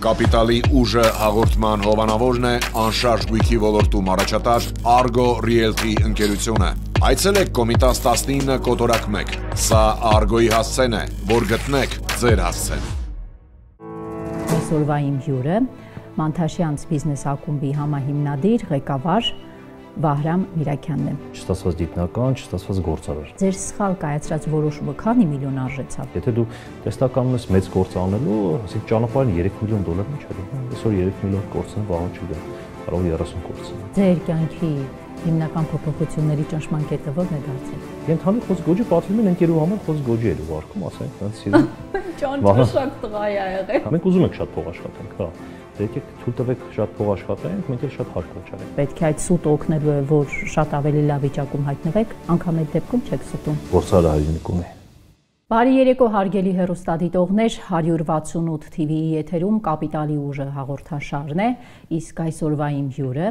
Կապիտալի ուժը հաղորդման հովանավորն է անշարժ գույքի ոլորտում առաջատար Argo Realty ընկերությունը։ Այցելեք Կոմիտաս 19 կոտորակ 1։ Սա Argo-ի հասցեն է, որ գտնեք ձեր հասցեն։ Այսօրվա իմ հյուրը Մանթաշյանց բիզնես ակումբի համահիմնադիր ղեկավար Վահրամ Միրաքյանն է։ Չստացված դիտնական, չստացված գործարար։ Ձեր սխալ կայացրած որոշումը քանի միլիոն արժեցավ։ Եթե դու տեստականում ես մեծ գործ անելու, ասենք ճանապարհին $3 միլիոն ինչ է։ Այսօր 3 միլիոն գործն վաղ չգա, կարող 30 գործ։ Ձեր կյանքի հիմնական փոփոխությունների ճնշման կետը ո՞րն է դարձել։ Ենթալի խոսք գոջի պատվիրում են ընկերու համար խոսք գոջի էր վարկում, ասենք, այնց սիրում։ Ճանճաշակ տղա է եղել։ Մենք ուզում ենք շատ փող աշխատենք, հա։ Եկեք թույլ տվեք շատ փող աշխատենք, մենք էլ շատ հարկա չարենք։ Պետք է այդ սուտ օգնելու է, որ շատ ավելի լավ վիճակում հայտնվեք, անգամ այդ դեպքում չեք ստում։ Գործարը հայրենիքում է։ Բարի երեկո հարգելի հեռուստադիտողներ, 168 TV-ի եթերում Կապիտալի ուժը հաղորդաշարն է, իսկ այսօրվա իմ հյուրը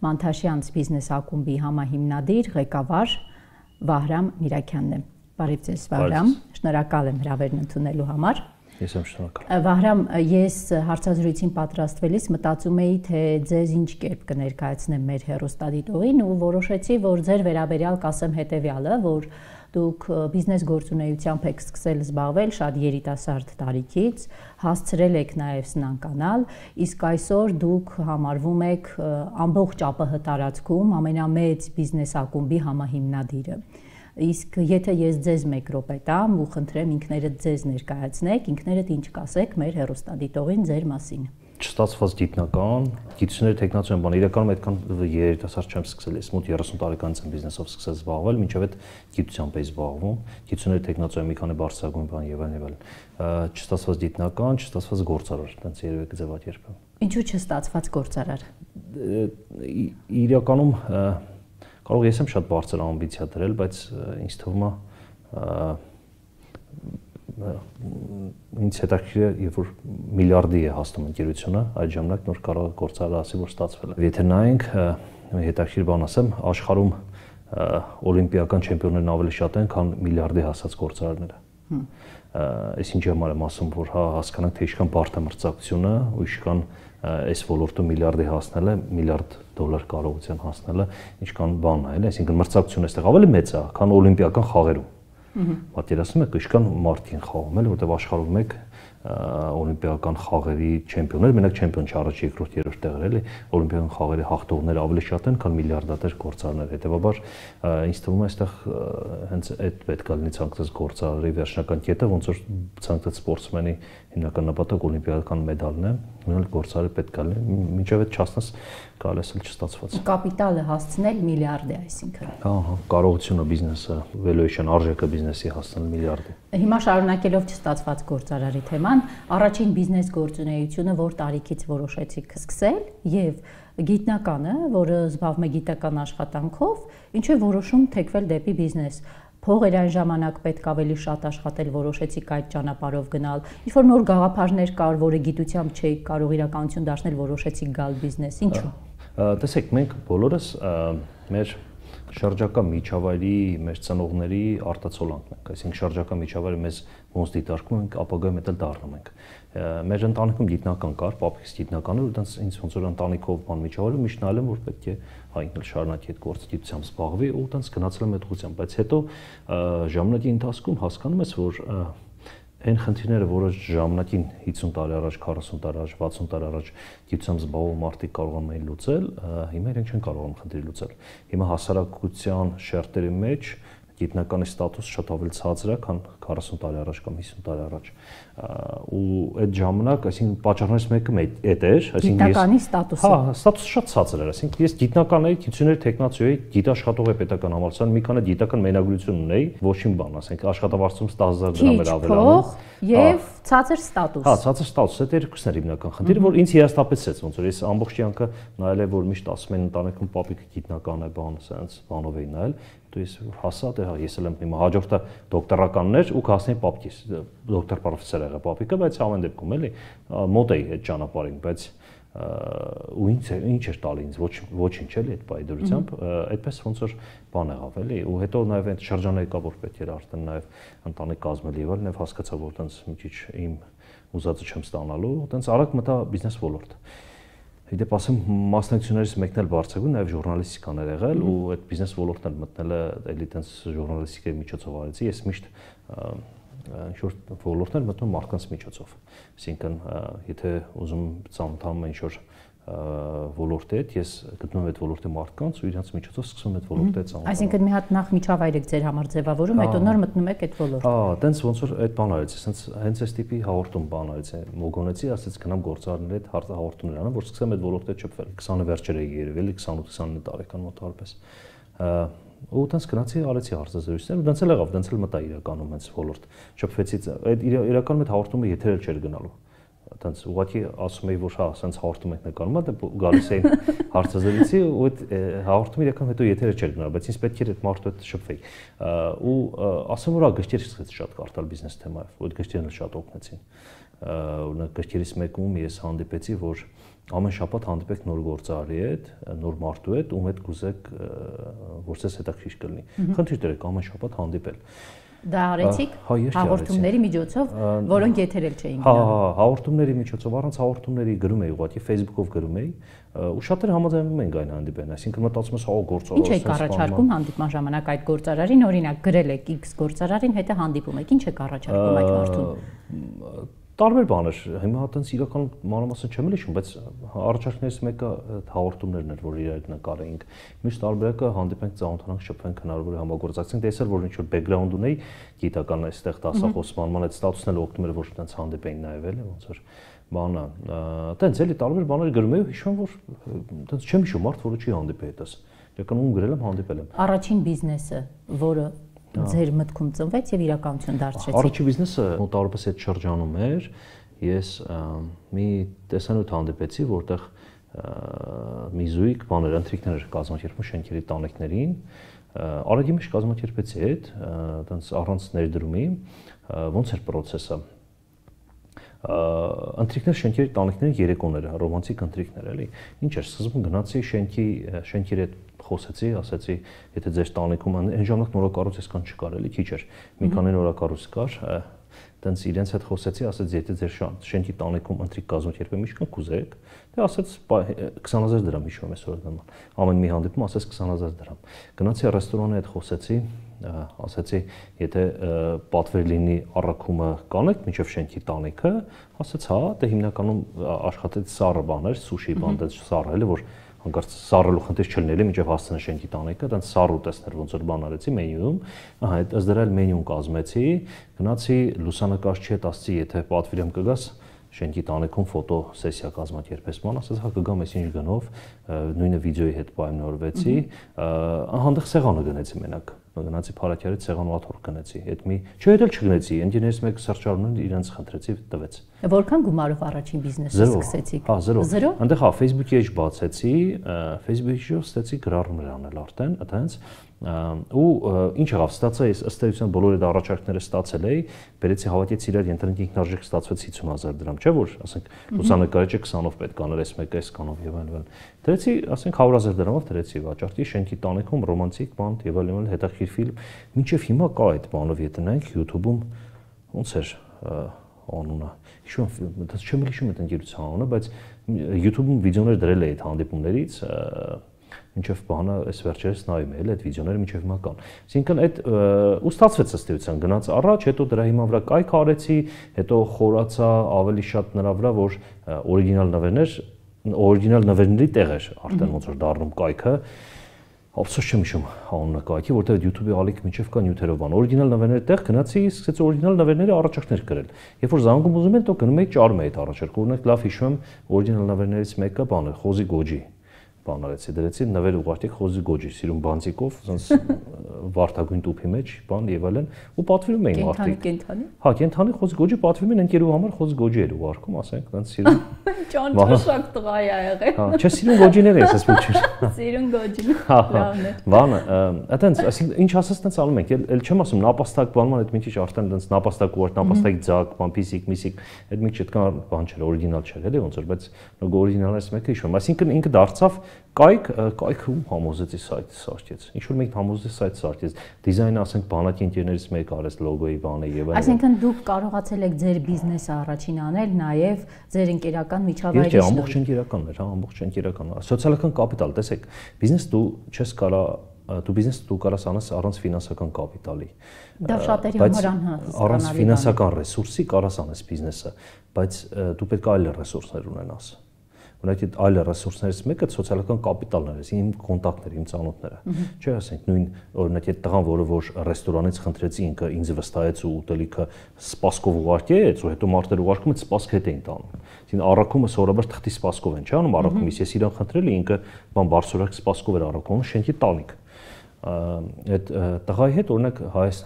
Մանթաշյանց բիզնես ակումբի համահիմնադիր ղեկավար Վահրամ Միրաքյանն է։ Բարև ձեզ Վահրամ, շնորհակալ եմ հրավերն ընդունելու համար։ Ես եմ շնորհակալ։ Վահրամ, ես հարցազրույցին պատրաստվելիս մտածում էի, թե ձեզ ինչ կերպ կներկայացնեմ մեր հեռուստադիտողին ու որոշեցի, որ ձեր վերաբերյալ կասեմ հետևյալը, որ դուք բիզնես գործունեությամբ եք սկսել զբաղվել շատ երիտասարդ տարիքից, հասցրել եք նաև սնանկանալ, իսկ այսօր դուք համարվում եք ամբողջ ԱՊՀ տարածքում ամենամեծ բիզնես ակումբի համահիմնադիրը։ Իսկ եթե ես ձեզ մեկ րոպե տամ ու խնդրեմ ինքներդ ձեզ ներկայացնեք, ինքներդ ինչ կասեք մեր հեռուստադիտողին ձեր մասին։ Չստացված դիտնական, գիտությունների տեխնոլոգիան բան, իրականում այդքան երիտասարդ չեմ սկսել, ես մոտ 30 տարեկանից եմ բիզնեսով սկսել զբաղվել, մինչև այդ գիտությամբ էի զբաղվում, գիտությունների տեխնոլոգիա մի քանի բարձրագույն բան եւ այլն։ Չստացված դիտնական, չստացված գործարար, այդպես երևի կձևակերպեմ։ Ինչու չստացված գործարար։ Իրականում կարող ես եմ շատ բարձր ամբիցիա դրել, բայց ինձ թվում է ինձ հետաքրքիր է, երբ որ միլիարդի է հասնում ընկերությունը, այդ ժամանակ նոր կարող է գործարարը ասի, որ ստացվել է։ Եթե նայենք, հետաքրքիր բան ասեմ, աշխարհում օլիմպիական չեմպիոններն ավելի շատ են, քան միլիարդի հասած գործարարները։ Այս ինչի համար եմ ասում, որ հասկանանք, թե ինչքան բարդ է մրցակցությունը, ու ինչքան այս ոլորտում միլիարդի հասնելը, միլիարդ դոլար կարողության հասնելը, ինչքան բան է, այսինքն մրցակցությունը այստեղ ավելի մեծ է, քան օլիմպիական խաղերում։ Պատկերացնում եք, ինչքան մարդ են խաղում, որտեղ աշխարհում մեկ օլիմպիական խաղերի չեմպիոններ, մենակ չեմպիոն չառաջ երկրորդ, երրորդ տեղեր էլի, օլիմպիական խաղերի հաղթողները ավելի շատ են, քան միլիարդատեր գործարարներ։ Հետևաբար ինձ թվում է այստեղ հենց այդ պետք է լինի ցանկացած գործարարի վերջնական կետը, ոնց որ ցանկացած սպորտսմենի հիմնական նպատակ օլիմպիական մեդալն է, նույնիսկ գործարարը պետք է լինի, մինչև այդ չասնաս կարելի է չստացված։ Կապիտալը հասցնել միլիարդ է, այսինքն։ Ահա, կարողությունը բիզնեսը, valuation արժեքը բիզնեսի հասնել միլիարդի։ Հիմա շարունակելով չստացված գործարարի թեման, առաջին բիզնես գործունեությունը որ տարիքից որոշեցիք սկսել եւ գիտնականը, որը զբաղվում է գիտական աշխատանքով, ինչու է որոշում թեքվել դեպի բիզնես։ Փողեր այն ժամանակ պետք ավելի շատ աշխատել, որոշեցիք այդ ճանապարհով գնալ։ Ինչ որ նոր գաղափարներ կար, որը գիտությամբ չէիք կարող իրականություն դարձնել, որոշեցիք գալ բիզնես։ Ինչու։ Տեսեք, մենք բոլորս մեր շրջակա միջավայրի, մեր ծնողների արտացոլանքն ենք, այսինքն շրջակա միջավայրը մեզ ոնց դիտարկում ենք, ապագայում էլ դառնում ենք։ Մեր ընտանիքում գիտնական կար, պապիկս գիտնական էր, ու դրանց ինձ ոնց որ ընտանիքով բան միջավայրում միշտ նայել եմ, որ պետք է ինքն էլ շարունակի այդ գործը գիտությամբ զբաղվի, ու դրանց գնացել եմ այդ ուղղությամբ, բայց հետո ժամանակի ընթացքում հասկանում ես, որ այն խնդիրները, որը ժամանակին 50 տարի առաջ, 40 տարի առաջ, 60 տարի առաջ գիտությամբ զբաղվող մարդիկ կարողանում էին լուծել, հիմա իրենք չեն կարողանում խնդիրը լուծել։ Հիմա հասարակության շերտերի մեջ գիտնականի ստատուսը շատ ավելի ցածր է, քան 40 տարի առաջ կամ 50 տարի առաջ։ Ու այդ ժամանակ, այսինքն պատճառներից մեկը այդ էր, այսինքն գիտականի ստատուսը։ Հա, ստատուսը շատ ցածր էր, այսինքն ես գիտական էի, գիտությունների տեխնոլոգիայի գիտաշխատող պետական համալսարան, մի քանի գիտական մենակագրություն ունեի, ոչինչ բան, ասենք աշխատավարձում 10000 դրամ էր ավելանում։ Եվ ցածր ստատուս։ Հա, ցածր ստատուս, դա երկուսն էր հիմնական խնդիրը, որ ինձ հիասթափեցրեց, ոնց որ ես ամբողջ կյանքը նայել եմ, որ միշտ ասում են ընտանիքում պապիկը գիտնական է, բան, սենց բանով էի նայել, դու ես հասա, դե հա, ես էլ եմ հիմա հաջորդը դոկտորականն էր ու կհասնեի պապիկիս, դոկտոր պրոֆեսոր եղա պապիկը, բայց ամեն դեպքում էլի մոտ էի այդ ճանապարհին, բայց ու ինչ էր տալի ինձ ոչինչ էլի այդ բայդրությամբ այդպես ոնց որ բան եղավ էլի ու հետո նաև այդ շրջանը եկա որ պետք էր արդեն նաև ընտանիք կազմել եւ այլն եւ հասկացա որ տենց մի քիչ իմ ուզածը չեմ ստանալու տենց արագ մտա բիզնես ոլորտ իդեպ ասեմ մասնակցություններից մեկն էլ բարձրագույն նաև ժուրնալիստիկան էր եղել ու այդ բիզնես ոլորտն էլ մտնելը էլի տենց ժուրնալիստիկայի միջոցով արեցի ես միշտ ինչ-որ ոլորտներ մտնում մարդկանց միջոցով այսինքն եթե ուզում ծանոթանում եմ ինչ-որ ոլորտի հետ ես գտնում եմ այդ ոլորտի մարդկանց ու իրենց միջոցով սկսում եմ այդ ոլորտի հետ ծանոթանալ այսինքն մի հատ նախ միջավայր եք ձեր համար ձևավորում հետո նոր մտնում եք այդ ոլորտ տենց ոնց որ այդ բան արեցի հենց այս տիպի հաղորդում բան արեցի մոգոնեցի ասեց գնամ գործարարների հետ հաղորդումներ անեմ որ սկսեմ այդ ոլորտի հետ շփվել 20-ը վերջերը երևելի 28-29 տարեկան մոտավորապես ու տենց գնացի արեցի հարցազրույցներ ու տենց էլ եղավ տենց էլ մտա իրականում հենց ոլորտ շփվեցի այդ իրականում այդ հաղորդումը եթերել չէր գնալու տենց ուղղակի ասում էի որ հա ասենց հաղորդում եք նկարում դե գալիս էին հարցազրույցի ու այդ հաղորդումը իրականում հետո եթերը չէր գնալու բայց ինձ պետք էր այդ մարդու հետ շփվեի ու ասեմ որ գշտեր սկսեցի շատ կարդալ բիզնես թեմայով ու այդ գշտերն էլ շատ օգնեցին օրինակ գշտերից մեկում ես հանդիպեցի որ ամեն շաբաթ հանդիպեք նոր գործարարի հետ, նոր մարդու հետ, ում հետ կուզեք որ ցես հետաքրքիր կլինի։ Խնդիր դրեք ամեն շաբաթ հանդիպել։ Դա արեցիք հաղորդումների միջոցով, որոնք եթերել չէին գնալու։ Հա, հաղորդումների միջոցով, առանց հաղորդումների գրում էի ուղղակի Facebook-ով գրում էի, ու շատերը համաձայնվում են այն հանդիպեն, այսինքն մտածում ես հա գործարար։ Ինչ եք առաջարկում հանդիպման ժամանակ այդ գործարարին, օրինակ գրել եք X գործարարին, հետո հանդիպում եք, ինչ եք առաջարկում այդ մարդուն։ Տարբեր բաներ, հիմա այտենց իրականում մանրամասն չեմ հիշում, բայց առաջարկներից մեկը հաղորդումներն էր, որ իրար նկարեինք։ Մյուս տարբերակը հանդիպենք, ծանոթանանք, շփվենք, հնարավոր է համագործակցենք, տեսել որ ինչ որ բեքգրաունդ ունեի, գիտական այստեղ դասախոսման, այդ ստատուսն էլ օգնում էր որ այտենց հանդիպեին նաև էլի, ոնց որ բանը, այտենց էլի տարբեր բաներ գրում էի, հիշում որ այտենց չեմ հիշում մարդ, որը չի հանդիպել այտես։ Իրականում ում գրել եմ, հանդիպել եմ։ Առաջին բիզնեսը, որը ձեր մտքում ծնվեց եւ իրականություն դարձրեցիք։ Առաջի բիզնեսը մոտավորապես այդ շրջանում էր։ Ես մի տեսանյութ հանդիպեցի, որտեղ մի զույգ բաներ ընթրիքներ կազմակերպում շենքերի տանիքներին։ Արագի մեջ կազմակերպեցի այդ, այտենց առանց ներդրումի, ոնց էր process-ը։ Ընթրիքներ շենքերի տանիքների երեկոները, ռոմանտիկ ընթրիքներ էլի։ Ինչ էր սկզբում գնացի շենքերի հետ խոսեցի, ասեցի, եթե ձեր տանիքում այն ժամանակ նորակառույց այսքան չկար էլի, քիչ էր։ Մի քանի նորակառույց կար, տենց իրենց հետ խոսեցի, ասեց, եթե ձեր շենքի տանիքում ընթրիք կազմակերպեմ, ինչքան կուզեք։ Դե ասեց 20000 դրամ հիշում եմ այսօր նման։ Ամեն մի հանդիպում ասեց 20000 դրամ։ Գնացի ռեստորանի հետ խոսեցի, ասեցի, եթե պատվեր լինի առաքումը կանեք մինչև շենքի տանիքը, ասեց, հա, դե հիմնականում աշխատեց սառը բաներ, սուշի բան, դες սառը էլի, որ հանկարծ սառելու խնդիր չլինի, մինչև հասցնեն շենքի տանիքը, դրանց սառ ուտեստներ ոնց որ բան արեցի մենյուում, ահա այդ ըստ դրա մենյուն կազմեցի, գնացի լուսանկարչի հետ ասացի, եթե պատվիրեմ կգաս շենքի տանիքում ֆոտո սեսիա կազմակերպես, ման ասաց, հա կգամ այս ինչ գնով, նույնը վիդեոյի հետ պայմանավորվեցի, հանդեղ սեղանը գնեցի մենակ, գնացի Փարաքյարից սեղան ու աթոռ գնեցի, այդ մի, չէ, էլ չգնեցի, ընկերներից մեկը սրճարանում իրենց խնդրեցի, տվեց։ Որքան գումարով առաջին բիզնեսը սկսեցիք։ Հա, 0։ Այնտեղ հա Facebook-ի էջ բացեցի, Facebook-ից ստեցի գրառումներ անել արդեն, այտենց ու ինչ եղավ, ստացա ես ըստ էության բոլոր այդ առաջարկները ստացել էի, բերեցի հավաքեցի իրար ենթադրենք ինքնարժեք ստացվեց 50000 դրամ, չէ՞ որ, ասենք լուսանկարիչը 20-ով պետք աներ, այս մեկը այսքանով եւ այլն։ Դրեցի, ասենք 100000 դրամով դրեցի վաճառքի շենքի տանիքում ռոմանտիկ բան եւ այլն հետաքրքիր ֆիլմ, մինչեւ հիմա կա այդ բանով եթե նայենք YouTube-ում ոնց էր անունը։ Հիշում եմ, դա չեմ հիշում այդ ընկերության անունը, բայց YouTube-ում վիդեոներ դրել էի այդ հանդիպումներից, մինչև բանը այս վերջերս նայում եմ, այդ վիդեոները մինչև հիմա կան։ Այսինքն այդ ու ստացվեց ըստ էության գնաց առաջ, հետո դրա հիմա վրա կայք արեցի, հետո խորացա ավելի շատ նրա վրա, որ օրիգինալ նվերների տեղ էր արդեն ոնց որ դառնում կայքը։ Ափսոս չեմ հիշում անունը կայքի, որտեղ YouTube-ի ալիք մինչև կա նյութերով բան։ Օրիգինալ նվերների տեղ գնացի, սկսեցի օրիգինալ նվերների առաջարկներ գրել։ Երբ որ զանգում ուզում են, તો գնում էի ճարում էի այդ առաջարկը։ Օրինակ լավ հիշում եմ, օրիգինալ նվերներից մեկը բանը Խոզի Գոջի բան արեցի, դրեցի նվեր ուղղակի Խոզի Գոջի, սիրուն բանտիկով, ասես վարդագույն տուփի մեջ, բան եւ այլն, ու պատվիրում էին մարդիկ։ Կենթանի։ Հա, կենթանի խոզ գոջի պատվիրում են ընկերու համար խոզ գոջի էր ուղարկում, ասենք, այնց սիրուն։ Ճանճաշակ տղա է եղել։ Հա, չէ, սիրուն գոջիներ էս ոչինչ։ Սիրուն գոջին։ Լավն է։ Բանը, այտենց, այսինքն ինչ ասած տենց անում ենք, էլ չեմ ասում նապաստակ բանման այդ մի քիչ արդեն տենց նապաստակ ու նապաստակի ձակ, բան փիսիկ, միսիկ, այդ մի քիչ այդքան բան չէր, օրիգինալ չէր, էլի ոնց որ, բայց օրիգինալից մեկը հիշում եմ, այսինքն ինքը դարձավ կայք ու համոզեցի սայթ սարքեց։ Ինչ որ մեկ համոզեցի սայթ սարքեց։ Դիզայնը ասենք բանակի ընկերներից մեկ արեց լոգոյի բանը եւ այլն։ Այսինքն դուք կարողացել եք ձեր բիզնեսը առաջին անել նաեւ ձեր ընկերական միջավայրի շնորհիվ։ Ամբողջ ընկերականն էր, հա, ամբողջ ընկերական։ Սոցիալական կապիտալ, տեսեք, բիզնես դու չես կարա դու բիզնես դու կարաս անես առանց ֆինանսական կապիտալի։ Դա շատերի համար անհասկանալի։ Առանց ֆինանսական ռեսուրսի կարաս անես բիզնեսը, բայց դու պետք է այլ ռեսուրսներ ունենաս։ Օրինակ այդ այլ ռեսուրսներից մեկը սոցիալական կապիտալն է, իմ կոնտակտները, իմ ծանոթները։ Չէ, ասենք նույն օրինակ այդ տղան, որ ռեստորանից խնդրեցի ինքը ինձ վստահեց ու ուտելիքը սպասկով ուղարկեց, ու հետո մարդերը ուղարկում այդ սպասք հետ էին տանում։ Այսինքն առաքումը սովորաբար թղթի սպասկով են, չէ՞ անում առաքումից, ես իրան խնդրել ինքը բան բարձրորակ սպասկով էր առաքում, շենքի տանիք։ Այդ տղայի հետ օրինակ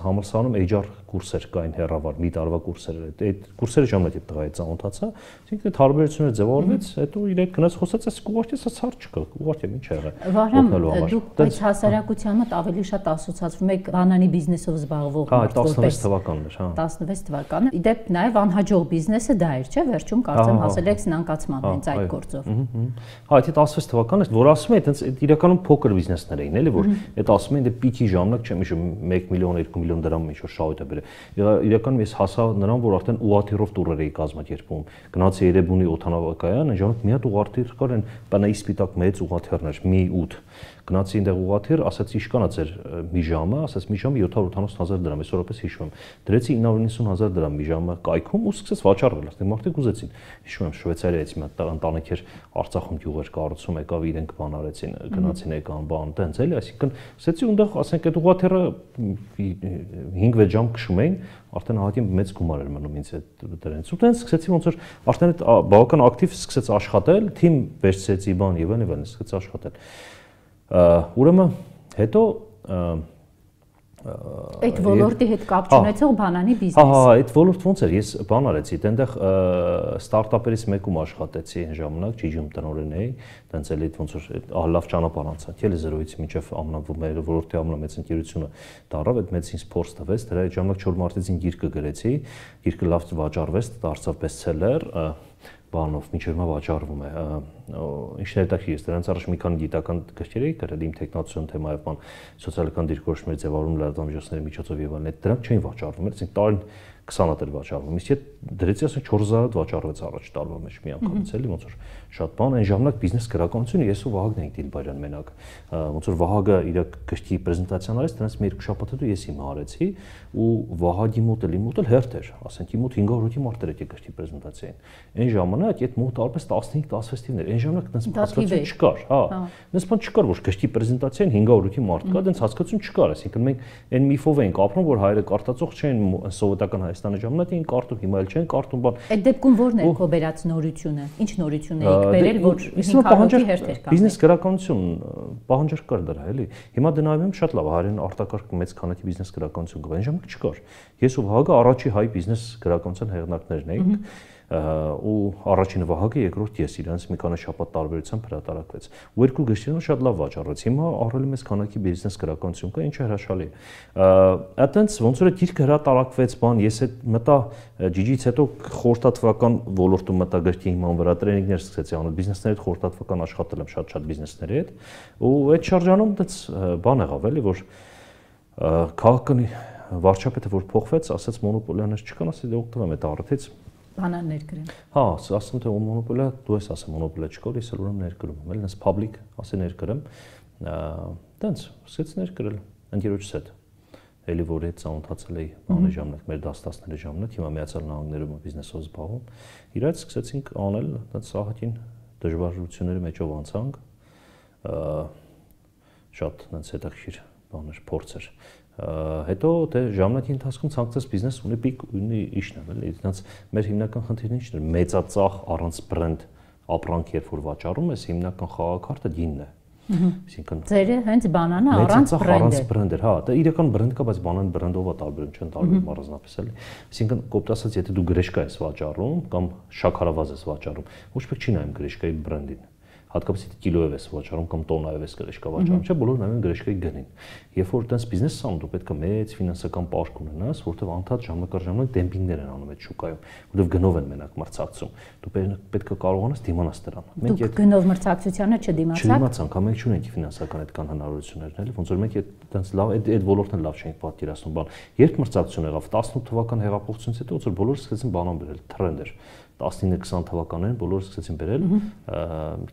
համալսարանում HR կուրսեր կային հեռավար, մի տարվա կուրսեր էր։ Այդ կուրսերը ժամանակ այդ տղայի ծանոթացա, այսինքն այդ հարաբերությունները ձևավորվեց, հետո իր հետ գնաց խոսած, այս ուղղակի սա հարց չկա, ուղղակի ինչ եղա։ Վահրամ, դուք բայց հասարակության մոտ ավելի շատ ասոցացվում եք բանանի բիզնեսով զբաղվող մարդու պես։ Հա, 16 թվականն էր, հա։ 16 թվականը։ Իդեպ նաև անհաջող բիզնեսը դա էր, չէ՞, վերջում կարծեմ հասել եք սնանկացման հենց այդ գործով։ Հա, այդ 16 թվականն էր, որ ասում եմ, այդպես իրականում փոքր բիզնեսներ էին, էլի, որ այդ ասում են դե պիքի ժամանակ չեմ հիշում 1 միլիոն 2 միլիոն դրամ ինչ որ շահույթ է բերել։ Իրականում ես հասա նրան, որ արդեն ուղղաթիռով տուրեր էի կազմակերպում։ Գնացի Երևանի օդանավակայան, այն ժամանակ մի հատ ուղղաթիռ կար, այն բանայի սպիտակ մեծ ուղղաթիռներ, մի 8 գնացի այնտեղ ուղղաթիռ, ասացի իշքանա ձեր մի ժամը, ասաց մի ժամը 780,000 դրամ, այսօրապես հիշում եմ։ Դրեցի 990,000 դրամ մի ժամը կայքում ու սկսեց վաճառվել, ասենք մարդիկ ուզեցին։ Հիշում եմ Շվեյցարիայից մի հատ ընտանիք էր Արցախում գյուղեր կառուցում, եկավ իրենք բան արեցին, գնացին եկան բան, տենց էլի, այսինքն ասեցի ունդեղ, ասենք այդ ուղղաթիռը 5-6 ժամ քշում էին, արդեն հատին մեծ գումար էր մնում ինձ այդ դրանից։ Ու տենց սկսեցի ոնց որ արդեն այդ բավական ակտիվ սկսեց աշխատել, թիմ վերցրեցի բան եւ այլն, սկսեց աշխատել։ Ուրեմն հետո այդ ոլորտի հետ կապ չունեցող բանանի բիզնես։ Հա, այդ ոլորտ ոնց էր, ես բան արեցի, այնտեղ ստարտափերից մեկում աշխատեցի այն ժամանակ, Ջիջում տնօրեն էի, տենց էլի ոնց որ լավ ճանապարհ անցա, Tele0-ից մինչև մեր ոլորտի ամենամեծ ընկերությունը դարավ, այդ մեծ ինձ փորձ տվեց, դրա այդ ժամանակ 4 մարտին գիրքը գրեցի, գիրքը լավ վաճառվեց, դարձավ բեսթսելեր, բանով միջև մա վաճառվում է։ Ինչն է հետաքրքիր, դրանց առաջ մի քանի գիտական գրքեր էի գրել իմ տեխնոլոգիական թեմայով, բան սոցիալական դիրքորոշումների ձևավորում լրատվամիջոցների միջոցով եւ այլն, դրանք չէին վաճառվում, այսինքն տարին 20 հատ էր վաճառվում։ Իսկ դրեցի ասենք 4000 հատ վաճառվեց առաջ տարվա մեջ մի անգամից էլի, ոնց որ շատ բան, այն ժամանակ բիզնես գրականությունը ես ու Վահագնն էինք Դիլբարյան մենակ։ Ոնց որ Վահագը իր գրքի պրեզենտացիան արեց, դրանից մի 2 շաբաթ հետո ես հիմա արեցի ու Վահագի մոտ էլ հերթ էր, ասենք իմ մոտ 500-ի մարդեր եկի գրքի պրեզենտացիային։ Այն ժամանակ այդ մոտ արպես 15-16 թիվներ, այն ժամանակ տես հասկացություն չկար, հա։ Դες բան չկար, որ գրքի պրեզենտացիային 500-ի մարդ կա, դες հասկացություն չկար, այսինքն մենք այն միֆով էինք ապրում, որ հայերը կարտածող չեն սովետական Հայաստանի ժամանակ էին կարտում, հիմա էլ չեն կարտում, բան։ Այդ դեպքում ո՞րն էր քո բերած նորությունը։ Ինչ նորություն էիք բերել, որ 500-ի հերթ էր կա։ Բիզնես գրականություն պահանջարկ կար դրա, էլի։ Հիմա դնայում եմ շատ լավ, հայերեն արտակարգ մեծ քանակի բիզնես գրականություն կա, այն ժամանակ չկար։ Ես ու Վահագը առաջի հայ բիզնես գրականության հեղինակներն էինք։ Ու առաջինը Վահագը, երկրորդ ես, իրանց մի քանի շաբաթ տարբերությամբ հրատարակվեց։ Ու երկու գրքերն շատ լավ վաճառվեց։ Հիմա առավել մեծ քանակի բիզնես գրականություն կա, ինչը հրաշալի է։ Այդտենց ոնց որ գիրքը հրատարակվեց, բան, ես այդ մտա Ջիջից հետո խորհրդատվական ոլորտում մտա գրքի հիման վրա տրեյնինգներ սկսեցի անել, բիզնեսների հետ խորհրդատվական աշխատել եմ շատ բիզնեսների հետ։ Ու այդ շրջանում այդպես բան եղավ էլի, որ քաղաքանի վարչապետը որ փոխվեց, ասաց մոնոպոլիաներ չկան, ասի դե օգտվեմ այդ առիթից բանան ներկրեմ։ Հա, ասում թե մոնոպոլիա, դու ես ասում մոնոպոլիա չկար, ես էլ ուրեմն ներկրում եմ, էլի նես public, ասի ներկրեմ, տենց, սկսեց ներկրել ընկերոջս հետ։ Էլի որ հետ ծանոթացել էի բանի ժամանակ, մեր դաստասների ժամանակ, հիմա Միացյալ Նահանգներում բիզնեսով զբաղվում։ Իրաց սկսեցինք անել, տենց Սահակին դժվարությունների մեջով անցանք։ Շատ տենց հետաքրքիր բաներ, փորձեր։ Հետո դե ժամանակի ընթացքում ցանկացած բիզնես ունի պիկ, ունի իշն, էլի, դրանց մեր հիմնական խնդիրն ինչն է, մեծածախ առանց բրենդ ապրանք երբ որ վաճառում ես, հիմնական խաղակարգը գինն է։ Այսինքն ձերը հենց բանանը առանց բրենդ էր, հա, դա իրական բրենդ կա, բայց բանան բրենդով է տարբերում չեն տարբերում առանձնապես էլի։ Այսինքն կոպիտ ասած, եթե դու գրեշկա ես վաճառում կամ շաքարավազ ես վաճառում, ոչ մեկ չի նայում գրեշկայի բրենդին։ Հատկապես եթե կիլոյով ես վաճառում կամ տոննայով ես գրեշկա վաճառում, չէ, բոլորը նայում են գրեշկայի գնին։ Երբ որ այդպես բիզնես անում, դու պետք է մեծ ֆինանսական պարկ ունենաս, որտեղ անդադ ժամանակ դեմպինգներ են անում այդ շուկայում, որտեղ գնով են մենակ մրցակցում։ Դու պետք է կարողանաս դիմանաս դրան։ Մենք այդ գնով մրցակցությանը չդիմացաք։ Չդիմացանք, մենք չունենք ֆինանսական այդքան հնարավորություններ, էլի, ոնց որ մենք այդտենց լավ այդ ոլորտն լավ չենք պատկերացնում բան։ Երբ մրցակցություն եղավ 18 թվական հեղափոխությունից հետո, ոնց որ բոլորը սկսեցին բանան բերել, թրենդ էր։ 19-20 թվականներին բոլորը սկսեցին բերել,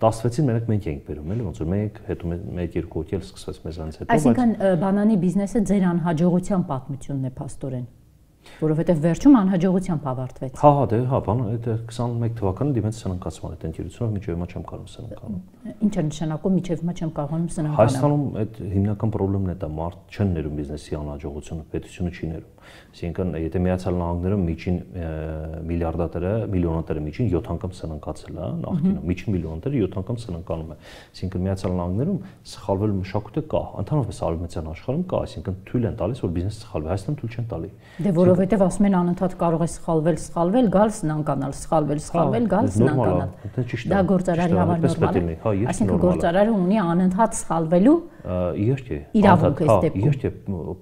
16-ին մենք էինք բերում, էլի, ոնց որ մենք հետո 1-2 հոգի էլ սկսվեց մեզանից հետո, այսինքն բանանի բիզնեսը ձեր անհաջողության պատմությունն է փաստորեն, որովհետև վերջում անհաջողությամբ ավարտվեց։ Հա, դե, հա, բանը, այդ 21 թվականին դիմեց սնանկացման այդ ընկերությունը, միջև հիմա չեմ կարող սնանկանում։ Ինչ է նշանակում միջև հիմա չեմ կարողանում սնանկանալ։ Հայաստանում այդ հիմնական խնդիրն է դա, մարդ չեն ներում բիզնեսի անհաջողությունը, պետությունը չի ներում։ Այսինքն, եթե Միացյալ Նահանգներում միջին միլիոնատերը միջին 7 անգամ սնանկացել է, նախկինում միջին միլիոնատերը 7 անգամ սնանկանում է։ Այսինքն Միացյալ Նահանգներում սխալվելու մշակույթը կա, ընդհանրապես արևմտյան աշխարհում կա, այսինքն թույլ են տալիս, որ բիզնեսը սխալվի, Հայաստանում թույլ չեն տալի։ Դե որովհետև ասում են անընդհատ կարող է սխալվել, գալ սնանկանալ, սխալվել, գալ սնանկանալ։ Դա գործարարի համար նորմալ է։ Այսինքն գործարարը ունի անընդհատ սխալվելու իրավունք այս դեպքում։ Իհարկե,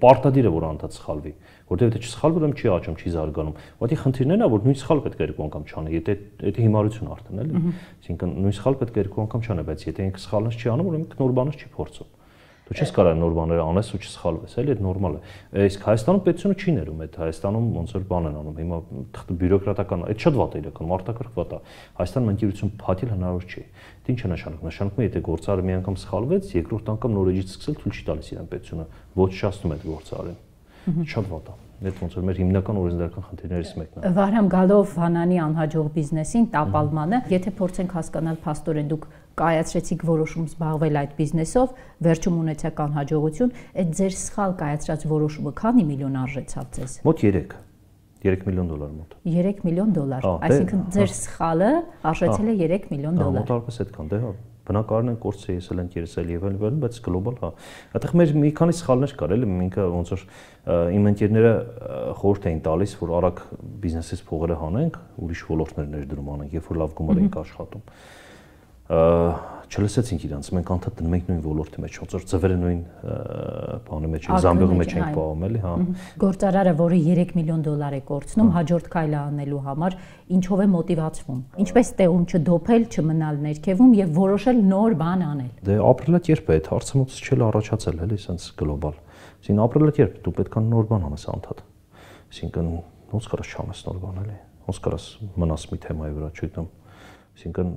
պարտադիր է որ անընդհատ սխալվի, որտեղ եթե չսխալվում եմ չի աճում, չի զարգանում։ Ուղղակի խնդիրն է, որ նույն սխալը պետք է երկու անգամ չանի, եթե հիմարություն արդեն էլի։ Այսինքն նույն սխալը պետք է երկու անգամ չանի, բայց եթե ինքը սխալը չի անում, ուրեմն նոր բաներ չի փորձում։ Դու չես կարող նոր բաներ անես ու չսխալվես, էլի, այդ նորմալ է։ Իսկ Հայաստանում պետությունը չի ներում այդ, Հայաստանում ոնց որ բան են անում, հիմա բյուրոկրատական, այդ շատ վատ է իրական, մարտակարգ վատ է։ Հայաստանում ընկերություն փաթիլ հնարավոր չի։ Դա ինչ է նշանակում։ Նշանակում է, եթե գործարարը մի անգամ սխալվեց, երկրորդ անգամ նորեջից սկսել թույլ չի տալիս իրեն պետությունը, ոչ շահում այդ գործարարին։ Շատ վատ է։ Այդ ոնց որ մեր հիմնական օրենսդրական խնդիրներից մեկն է։ Վարհամ գալով Վանանի անհաջող բիզնեսին, տապալմանը, եթե փորձենք հասկանալ փաստորեն դուք կայացրեցիք որոշում զբաղվել այդ բիզնեսով, վերջում ունեցաք անհաջողություն, այդ ձեր սխալ կայացրած որոշումը քանի միլիոն արժեցավ ձեզ։ Մոտ 3 միլիոն դոլար մոտ։ 3 միլիոն դոլար։ Այսինքն ձեր սխալը արժեցել է 3 միլիոն դոլար։ Մոտավորապես այդքան, դե հա։ Բնակարան են կորցրել, ես էլ ընկերս էլ եւ այլն, բայց գլոբալ, հա։ Այդտեղ մեր մի քանի սխալներ կար, էլի, ինքը ոնց որ իմ ընկերները խորհուրդ էին տալիս, որ արագ բիզնեսից փողերը հանենք, ուրիշ ոլորտներ ներդրում անենք, երբ որ լավ գումար ենք աշխատում։ Չլսեցինք իրանց, մենք անդադ դնում ենք նույն ոլորտի մեջ, ոնց որ ծվերը նույն բանի մեջ են, զամբյուղի մեջ ենք պահում, էլի, հա։ Գործարարը, որը 3 միլիոն դոլար է կորցնում, հաջորդ քայլը անելու համար ինչով է մոտիվացվում։ Ինչպես տեղում չդոփել, չմնալ ներքևում եւ որոշել նոր բան անել։ Դե ապրելակերպ է, այդ հարցը մոտս չէ առաջացել, էլի, sense գլոբալ։ Այսինքն ապրելակերպ, դու պետք է նոր բան անես անդադ։ Այսինքն ոնց կարաս չանես նոր բան, էլի։ Ոնց կարաս մնաս մի թեմայի վրա, չգիտեմ։ Այսինքն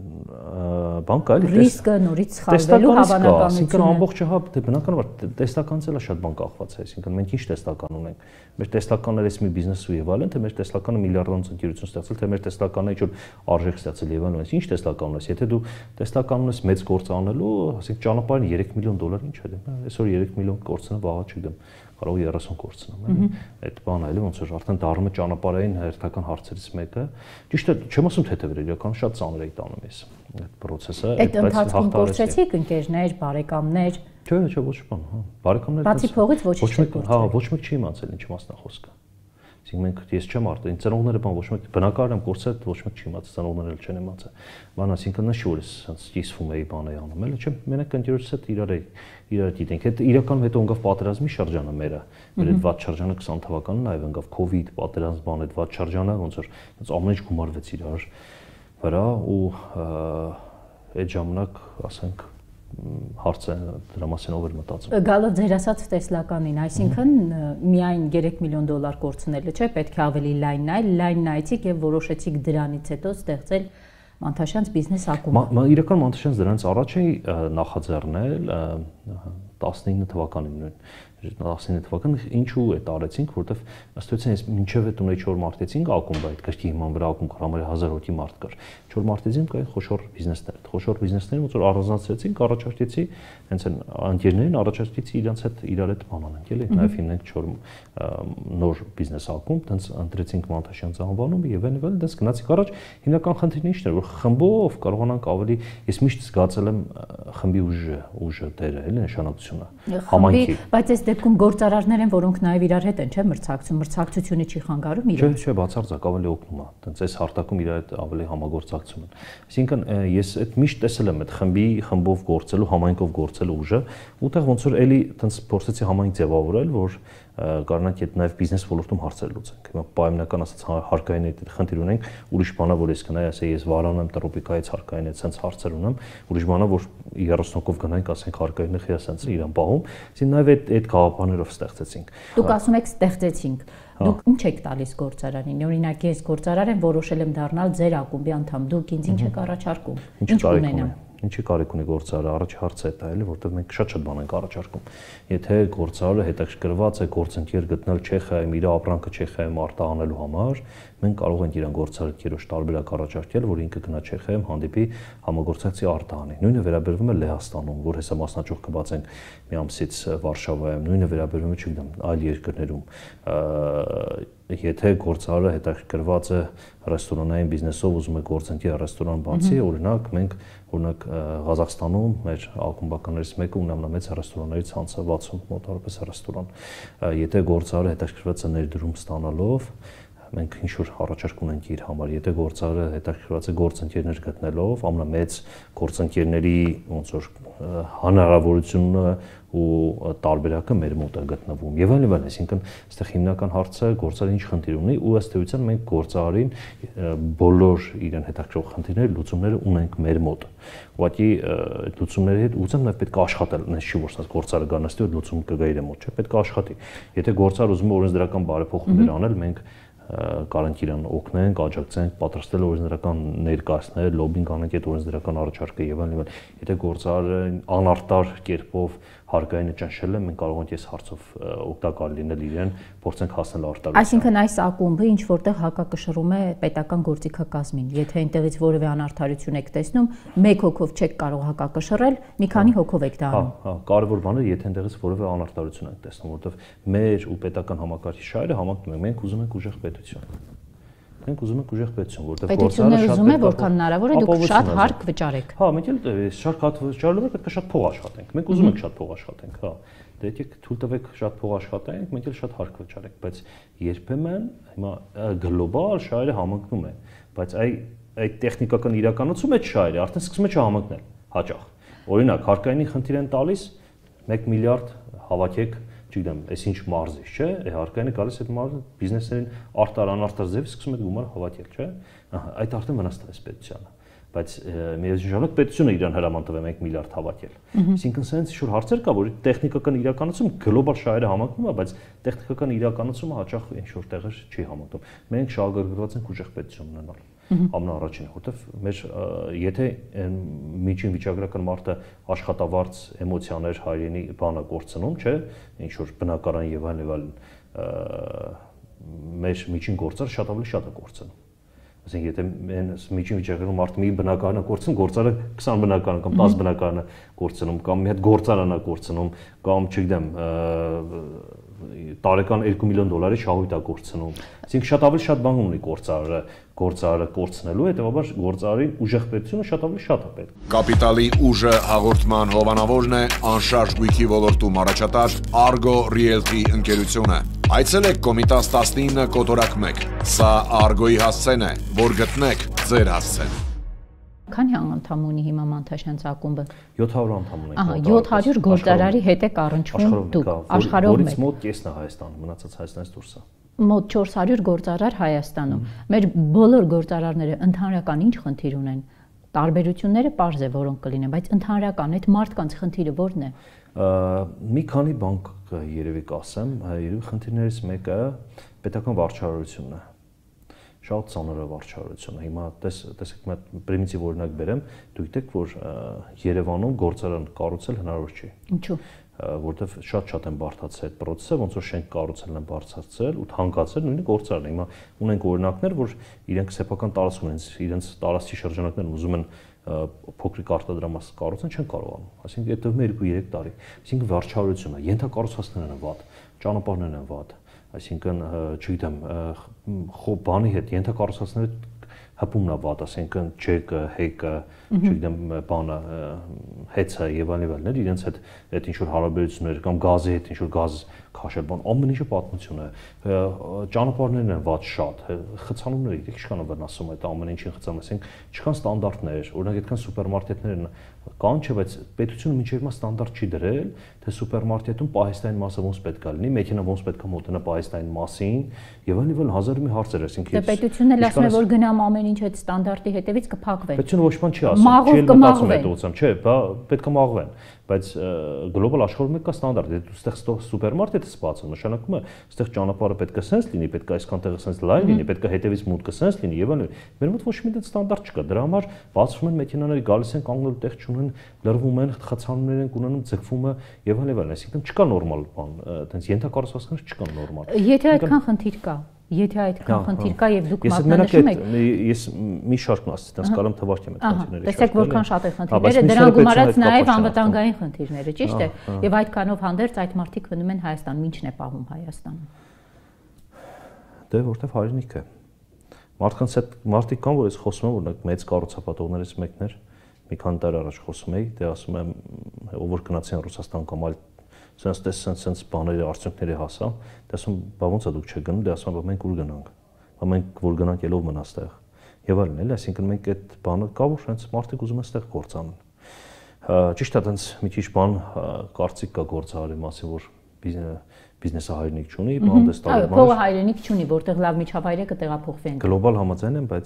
բան կա էլի ռիսկը նորից սխալվելու հավանականությունը։ Այսինքն ամբողջը հա դե բնականաբար տեսլականից էլ է շատ բան կախված է, այսինքն մենք ինչ տեսլական ունենք։ Մեր տեսլականները էս մի բիզնես ու եւ այլն, թե մեր տեսլականը միլիարդանոց ընկերություն ստեղծել, թե մեր տեսլականը ինչ-որ արժեք ստեղծել եւ այլն, ինչ տեսլական ունես։ Եթե դու տեսլական ունես մեծ գործ անելու, ասենք ճանապարհին 3 միլիոն դոլար ինչ է դեմ, այսօր 3 միլիոն կորցնը վաղը չգիտեմ, կարող 30 կորցնեմ, էլի։ Այդ բանը էլի ոնց որ արդեն դառնում է ճանապարհային հերթական հարցերից մեկը։ Ճիշտ է, չեմ ասում թեթևեր, իրական շատ ծանր էի տանում ես այդ process-ը, այդ ընթացքում կորցեցիք ընկերներ, բարեկամներ։ Չէ, ոչ բան, հա։ Բարեկամներ։ Բացի փողից ոչ մեկ, հա, ոչ մեկ չի իմացել ինչ մասն է խոսքը։ Այսինքն մենք ես չեմ արտել, ծնողները բան ոչ մեկ բնակարան եմ կորցրել, ոչ մեկ չի իմացել, ծնողները էլ չեն իմացել։ Բան ասինքն նշի որ ես կիսվում էի բան էի անում, էլի չէ, մենակ ընկերոջս հետ իրար դիտենք։ Այդ իրականում հետո ընկավ պատերազմի շրջանը մերը։ Մեր այդ վատ շրջանը 20 թվականին նաև ընկավ COVID, պատերազմ բան, այդ վատ շրջանը ոնց որ ամեն ինչ գումարվեց իրար վրա ու այդ ժամանակ ասենք հարցը դրա մասին ով էր մտածում։ Գալով ձեր ասած տեսլականին, այսինքն միայն 3 միլիոն դոլար կորցնելը չէ, պետք է ավելի լայն նայեցիք եւ որոշեցիք դրանից հետո ստեղծել Մանթաշյանց բիզնես ակումբ։ Իրական Մանթաշյանց դրանից առաջ էի նախաձեռնել 19 թվականին նույն 19 թվականը ինչու է տարեցինք, որովհետև ըստ էության մինչև այդ ունեի 4 մարտեցինք ակումբ, այդ գրքի հիման վրա ակումբ կար, համարյա 1000 հոգի մարդ կար։ 4 մարտեցինք կային խոշոր բիզնեսներ։ Խոշոր բիզնեսները ոնց որ առանձնացրեցինք, առաջարկեցի հենց այն ընկերներին առաջարկեցի իրancs հետ իրար հետ բան անենք, էլի, նաև հիմնենք 4 նոր բիզնես ակումբ, տենց ընտրեցինք Մանթաշյանցի անվանումը եւ այլն, տենց գնացինք առաջ։ Հիմնական խնդիրն ինչն էր, որ խմբով կարողանանք ավելի, ես միշտ զգացել եմ խմբի ուժը դերը, էլի, նշանակությունը համայնքի։ Բայց այս դեպքում գործարարներ են, որոնք նաև իրար հետ են, չէ՞, մրցակցում, մրցակցությունը չի խանգարում իրենց։ Չէ, բացարձակ ավելի օգնում է, տենց այս հարթակում իրար հետ ավելի համագործակցում են։ Այսինքն ես այդ միշտ տեսել եմ այդ խմբով գործելու, համայնքով գործելու ուժը, ուտեղ ոնց որ էլի տենց փորձեցի համայնք ձևավորել, որ կարողանանք այդ նաև բիզնես ոլորտում հարցեր լուծենք։ Հիմա պայմանական ասած հարկային այդ խնդիր ունենք, ուրիշ բանա որ ես գնայի, ասեի ես վարան եմ, տրոպիկայից հարկային այդ sense հարցեր ունեմ, ուրիշ բանա որ 30 հոգով գնանք, ասենք հարկայինը խիա sense իրան պահում, այսինքն նաև այդ գաղափարներով ստեղծեցինք։ Դուք ասում եք ստեղծեցինք։ Դուք ինչ եք տալիս գործարանին։ Օրինակ ես գործարար եմ, որոշել եմ դառնալ ձեր ակումբի անդամ։ Դուք ինձ ինչ եք առաջարկում։ Ինչ կունենամ։ Ինչի կարիք ունի գործարարը, առաջ հարցը է դա էլի, որովհետև մենք շատ բան ենք առաջարկում։ Եթե գործարարը հետաքրքրված է գործընկեր գտնել Չեխիայում, իր ապրանքը Չեխիայում արտահանելու համար, մենք կարող ենք իրան գործարարքերոջ տարբերակ առաջարկել, որ ինքը գնա Չեխիայում հանդիպի համագործակցի արտահանի։ Նույնը վերաբերվում է Լեհաստանում, որ հեսա մասնաճյուղ կբացենք մի ամսից Վարշավայում, նույնը վերաբերվում է, չգիտեմ, այլ երկրներում։ Եթե գործարարը հետաքրքրված է ռեստորանային բիզնեսով, ուզում է գործընկեր ռեստորան բացի, օրինակ մենք Ղազախստանում մեր ակումբականներից մեկը ունի ամենամեծ ռեստորաններից ցանցը 60 մոտավորապես ռեստորան։ Եթե գործարարը հետաքրքրված է ներդրում ստանալով, մենք ինչ որ առաջարկ ունենք իր համար, եթե գործարարը հետաքրքրված է գործընկերներ գտնելով, ամենամեծ գործընկերների ոնց որ հնարավորությունը ու տարբերակը մեր մոտ է գտնվում եւ այլն, այսինքն այստեղ հիմնական հարցը գործարարը ինչ խնդիր ունի ու ըստ էության մենք գործարարին բոլոր իրեն հետաքրքրող խնդիրները լուծումները ունենք մեր մոտ։ Ուղղակի լուծումների հետ ուզում նաև պետք է աշխատել, այնպես չի որ ասած գործարարը գա նստի ու լուծում կգա իր մոտ, չէ՞, պետք է աշխատի։ Եթե գործարարը ուզում է օրենսդրական բարեփոխումներ անել, մենք կարանք իրան օգնենք, աջակցենք, պատրաստել օրենսդրական ներկայացնել, լոբինգ անենք այդ օրենսդրական առաջարկը եւ այլն։ Եթե գործարարը անարտար կերպով հարկայինը ճնշել է, մենք կարող ենք այս հարցով օգտակար լինել իրեն, փորձենք հասնել արտարության։ Այսինքն այս ակումբը ինչ որտեղ հակակշռում է պետական գործիքակազմին։ Եթե այնտեղից որևէ անարդարություն եք տեսնում, մեկ հոգով չեք կարող հակակշռել, մի քանի հոգով եք դա անում։ Հա, կարևոր բանը, եթե այնտեղից որևէ անարդարություն եք տեսնում, որովհետեւ մեր ու պետական համակարգի շահերը համակնում են, մենք ուզում ենք ուժեղ պետություն։ Մենք ուզում ենք ուժեղ պետություն, որովհետև գործարարը ուզում է որքան հնարավոր է դուք շատ հարկ վճարեք։ Հա, մենք էլ շատ հատ վճարելու պետք է շատ փող աշխատենք։ Մենք ուզում ենք շատ փող աշխատենք, հա։ Դե եկեք թույլ տվեք շատ փող աշխատենք, մենք էլ շատ հարկ վճարենք, բայց երբեմն հիմա գլոբալ շահերը համընկնում են, բայց այդ տեխնիկական իրականացում այդ շահերը արդեն սկսում է չհամընկնել հաճախ։ Օրինակ, հարկայինի խնդիր են տալիս 1 միլիարդ հավաքեք, չգիտեմ, այսինչ մարզից, չէ՞, հարկայինը գալիս այդ մարզը բիզնեսերին արտար ձև սկսում է գումար հավաքել, չէ՞։ Այդ արդեն վնաս տալիս պետությանը, բայց միաժամանակ պետությունը իրան հրաման տվե 1 միլիարդ հավաքել։ Այսինքն սենց ինչ-որ հարցեր կա, որ տեխնիկական իրականացում գլոբալ շահերը համընկնում է, բայց տեխնիկական իրականացումը հաճախ ինչ-որ տեղեր չի համընկնում։ Մենք շահագրգռված ենք ուժեղ պետություն ունենալ։ Ամենաառաջինը, որովհետև մեր եթե միջին վիճակագրական մարդը աշխատավարձ էմոցիաներ հայրենի բանը կորցնում, չէ, ինչ որ բնակարան եւ այլն, մեր միջին գործարը շատ ավելի շատ է կորցնում։ Այսինքն եթե միջին վիճակագրական մարդը մի բնակարան է կորցնում, գործարը 20 բնակարան կամ 10 բնակարան է կորցնում, կամ մի հատ գործարան է կորցնում, կամ չգիտեմ տարեկան $2 միլիոն շահույթ է կորցնում։ Այսինքն շատ ավելի շատ բան ունի գործարարը կորցնելու, հետեւաբար գործարարին ուժեղ պետությունը շատ ավելի շատ է պետք։ Կապիտալի ուժը հաղորդման հովանավորն է անշարժ գույքի ոլորտում առաջատար Argo Realty ընկերությունը։ Այցելեք Կոմիտաս 19 կոտորակ 1։ Սա Argo-ի հասցեն է, որ գտնեք ձեր հասցեն։ Քանի անդամ ունի հիմա Մանթաշյանց ակումբը։ 700 անդամ ունենք։ Ահա, 700 գործարարի հետ եք առնչվում դուք աշխարհով մեկ։ Որից մոտ կեսն է Հայաստանում, մնացած Հայաստանից դուրս է։ Մոտ 400 գործարար Հայաստանում։ Մեր բոլոր գործարարները ընդհանրական ինչ խնդիր ունեն։ Տարբերությունները պարզ է, որոնք կլինեն, բայց ընդհանրական այդ մարդկանց խնդիրը ո՞րն է։ Մի քանի բան երևի կասեմ, երևի խնդիրներից մեկը պետական վարչարարությունն է։ Շատ ծանր է վարչարարությունը։ Հիմա տեսեք մի պրիմիտիվ օրինակ բերեմ, դուք գիտեք, որ Երևանում գործարան կառուցել հնարավոր չի։ Ինչու՞։ որտեվ շատ են բարդացել այդ process-ը, ոնց որ շենք կառուցել են բարձրացրել ու թանկացել, նույնիսկ գործարանը։ Հիմա ունենք օրինակներ, որ իրենք սեփական տարածք ունեն, իրենց տարածքի շրջանակներում ուզում են փոքրիկ արտադրամաս կառուցեն, չեն կարողանում։ Այսինքն այդ տևում է 2-3 տարի։ Այսինքն վարչարությունը, ենթակառուցվածքներն են վատ, ճանապարհներն են վատ, այսինքն, չգիտեմ, բանի հետ ենթակառուցվածքները հպումն է վատ, ասենքն չեկը, հեկը, չգիտեմ, բանը, հեծը եւ այլն, իրենց հետ այդ ինչ որ հարաբերություններ կամ գազի հետ ինչ որ գազ քաշել, բան, ամեն ինչը պատմություն է։ Ճանապարհներն են վատ շատ, խցանումները, գիտեք, ինչքան է վնասում այդ ամեն ինչին խցանում, ասենք, չկան ստանդարտներ, օրինակ այդքան սուպերմարկետներն կան, չէ, բայց պետությունը մինչև հիմա ստանդարտ չի դրել, թե սուպերմարկետում պահեստային մասը ոնց պետք է լինի, մեքենա ոնց պետք է մոտենա պահեստային մասին, եւ այլն հազար մի հարցեր, այսինքն դե պետությունն էլ ասում է, որ գնամ ամեն ինչ այդ ստանդարտի հետևից կփակվեն։ Պետությունը ոչ բան չի ասում, չի մտածում այդ ուղղությամբ, չէ, բա պետք է մաղվեն, բայց գլոբալ աշխարհում կա ստանդարտ, դու ստեղ սուպերմարկետը սպասում, նշանակում է, ստեղ ճանապարհը պետք է սենց լինի, պետք է այսքան տեղը սենց լայն լինի, պետք է հետևից մուտքը սենց լինի եւ այլն։ Մեր մոտ ոչ մի դեպք ստանդարտ չկա, դրա համար բացվում են մեքենաները, գալիս են կանգնելու տեղ չունեն, լրվում են, խցանումներ են ունենում, ձգվում է եւ այլն, այսինքն չկա նորմալ բան, այտենց ենթակառուցվածքներ չկան նորմալ։ Եթե այդքան խնդիր կա, եթե այդքան խնդիր կա եւ դուք մատնանշում եք, ես մի շարք մասից տենց կարամ թվարկեմ այդ խնդիրները։ Տեսեք որքան շատ է խնդիրները, դրան գումարած նաեւ անվտանգային խնդիրները, ճիշտ է։ Եվ այդքանով հանդերձ այդ մարդիկ մնում են Հայաստանում, ի՞նչն է պահում Հայաստանում։ Դե որտեվ հայրենիք է։ Մարդկանց հետ մարդիկ կան, որ ես խոսում եմ, օրինակ մեծ կառուցապատողներից մեկն էր, մի քանի տարի առաջ խոսում էի, դե ասում եմ, ով որ գնացին Ռուսաստան կամ այլ սենց բաների արդյունքների հասա, դե ասում, բա ոնց է դուք չեք գնում, դե ասում եմ, մենք ուր գնանք, բա մենք որ գնանք ելով մնաց տեղ, եւ այլն, էլի, այսինքն մենք այդ բանը կա, որ հենց մարդիկ ուզում են ստեղ գործ անեն։ Ճիշտ է, տենց մի քիչ բան կարծիք կա գործարարի մասին, որ բիզնեսը հայրենիք չունի, բանդես տարի բան։ Փողը հայրենիք չունի, որտեղ լավ միջավայր է կտեղափոխվեն։ Գլոբալ համաձայն եմ, բայց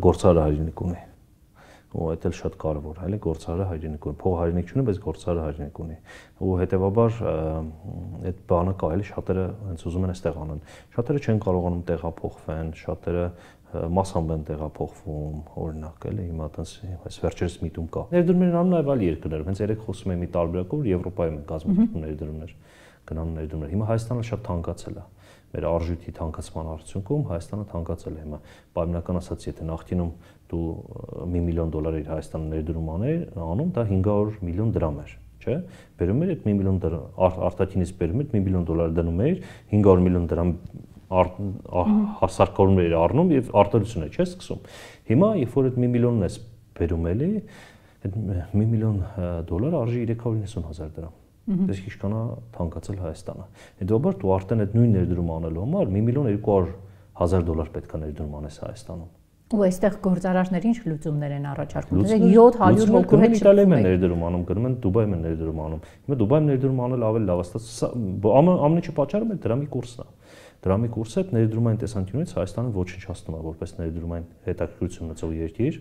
գործարարը հայրենիք ունի։ Ու այդ էլ շատ կարևոր է, էլի գործարարը հայրենիք ունի, փողը հայրենիք չունի, բայց գործարարը հայրենիք ունի։ Ու հետեւաբար այդ բանը կա, էլի շատերը հենց ուզում են այստեղ անեն։ Շատերը չեն կարողանում տեղափոխվեն, շատերը մասամբ են տեղափոխվում, օրինակ, էլի հիմա այտենց այս վերջերս միտում կա։ Ներդրումներ անում նաև այլ երկրներում, հենց երեք խոսում եմ մի տարբերակով, Եվրոպայում են կազմակերպում ներդրումներ, գնան ներդրումներ։ Հիմա Հայաստանը շատ թանկացել է։ Մեր արժույթի թանկացման արդյունքում Հայաստանը թանկացել է հիմա։ Պայմանական ասած, եթե նախկինում դու $1 միլիոն իր Հայաստանը ներդրում անում, դա 500 միլիոն դրամ էր, չէ՞։ Բերում էր այդ 1 միլիոն դրամ արտաքինից բերում էր $1 միլիոն դնում էր, 500 միլիոն դրամ հասարակորում էր առնում եւ արտադրություն է, չէ՞, սկսում։ Հիմա երբ որ այդ 1 միլիոնն ես բերում էլի, այդ $1 միլիոն արժի 390,000 դրամ։ Դες ինչքան է թանկացել Հայաստանը։ Հետո դու արդեն այդ նույն ներդրումը անելու համար $1,200,000 պետք է ներդրում անես Հայաստանում։ Ու այստեղ գործարարները ինչ լուծումներ են առաջարկում։ Դες 700 հոգու հետ Իտալիայում են ներդրում անում, գնում են Դուբայում են ներդրում անում։ Հիմա Դուբայում ներդրում անել ավելի լավ է, ամեն ինչի պատճառը մեր դրամի կուրսն է։ Դրամի կուրսը այդ ներդրումային տեսանկյունից Հայաստանը ոչնչացնում է որպես ներդրումային հետաքրքրություն ունեցող երկիր,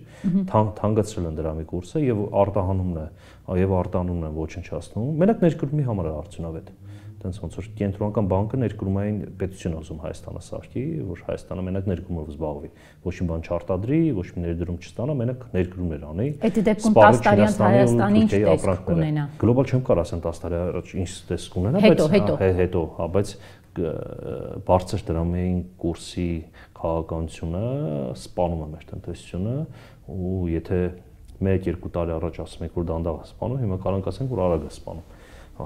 թանկացրել են դրամի կուրսը եւ արտահանումն են ոչնչացնում։ Մենակ ներկրումի համար է արդյունավետ։ Տենց ոնց որ կենտրոնական բանկը ներկրումային պետություն ուզում Հայաստանը սարքի, որ Հայաստանը մենակ ներկրումով զբաղվի։ Ոչ մի բան չարտադրի, ոչ մի ներդրում չստանա, մենակ ներկրումներ անի։ Այդ դեպքում 10 տարի անց Հայաստանը ինչ տեսք կունենա։ Գլոբալ չեմ կարող ասեմ 10 տարի առաջ ինչ տեսք ունենա, բայց հետո, հա, բայց բարձր դրամային կուրսի քաղաքականությունը սպանում է մեր տնտեսությունը ու եթե 1-2 տարի առաջ ասում եք որ դանդաղ է սպանում, հիմա կարող ասենք որ արագ է սպանում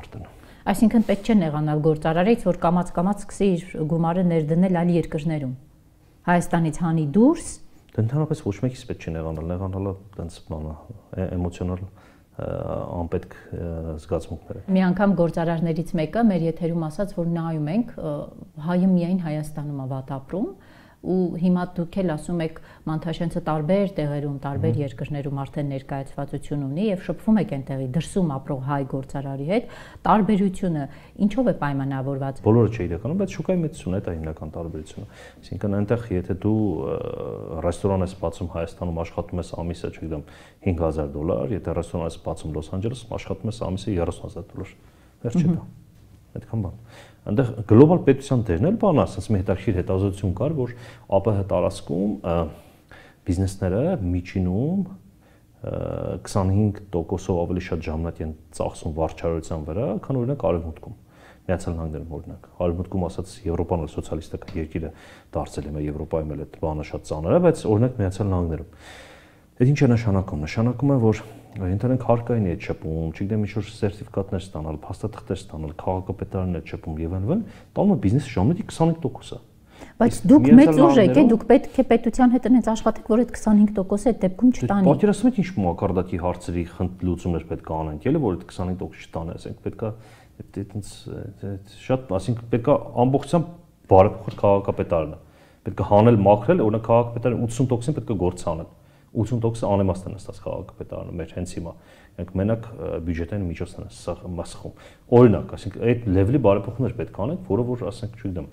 արդեն։ Այսինքն պետք չէ նեղանալ գործարարից, որ կամաց սկսի իր գումարը ներդնել այլ երկրներում։ Հայաստանից հանի դուրս։ Դե ընդհանրապես ոչ մեկից պետք չէ նեղանալը տենց բանը էմոցիոնալ անպետք զգացմունքներ։ Մի անգամ գործարարներից մեկը մեր եթերում ասաց, որ նայում ենք, հայը միայն Հայաստանում է վատ ապրում, ու հիմա դուք էլ ասում եք Մանթաշենցը տարբեր տեղերում, տարբեր երկրներում արդեն ներկայացվածություն ունի եւ շփվում եք այնտեղի դրսում ապրող հայ գործարարի հետ, տարբերությունը ինչով է պայմանավորված։ Բոլորը չէ իրականում, բայց շուկայի մեծությունը է դա հիմնական տարբերությունը։ Այսինքն այնտեղ եթե դու ռեստորան ես բացում Հայաստանում աշխատում ես ամիսը, չգիտեմ, $5,000, եթե ռեստորան ես բացում Լոս Անջելեսում աշխատում ես ամիսը $30,000։ Վերջ չէ դա։ Այդքան բան։ Այնտեղ գլոբալ պետության դերն էլ բան ասած մի հետաքրքիր հետազոտություն կար, որ ԱՊՀ տարածքում բիզնեսները միջինում 25%-ով ավելի շատ ժամանակ են ծախսում վարչարության վրա, քան օրինակ Արևմուտքում, Միացյալ Նահանգներում օրինակ։ Արևմուտքում ասած Եվրոպան սոցիալիստական երկիրը դարձել է, Եվրոպայում էլ այդ բանը շատ ծանր է, բայց օրինակ Միացյալ Նահանգներում։ Այդ ինչ է նշանակում։ Նշանակում է, որ ինտերնետ հարկային է չփում, չգիտեմ ինչ-որ սերտիֆիկատներ ստանալ, փաստաթղթեր ստանալ, քաղաքապետարանն է չփում եւ այլն, տալու բիզնեսի ժամանակի 25%-ը։ Բայց դուք մեծ ուժ եք, դուք պետք է պետության հետ այնպես աշխատեք, որ այդ 25%-ը այդ դեպքում չտանի։ Պատկերացնում եք ինչ մակարդակի հարցերի լուծումներ պետք է անենք, էլի որ այդ 25% չտանի, ասենք պետք է այդպես շատ, ասենք պետք է ամբողջությամբ բարեփոխել քաղաքապետարանը։ Պետք է հանել մաքրել, օրինակ քաղաքապետարանը 80%-ին պետք է գործ անել։ 80%-ը անիմաստ են ստաց քաղաքապետարանը մեր հենց հիմա։ Մենք մենակ բյուջետային միջոցներ են սխում։ Օրինակ, ասենք այդ լեվելի բարեփոխումներ պետք է անենք, որը որ ասենք, չգիտեմ,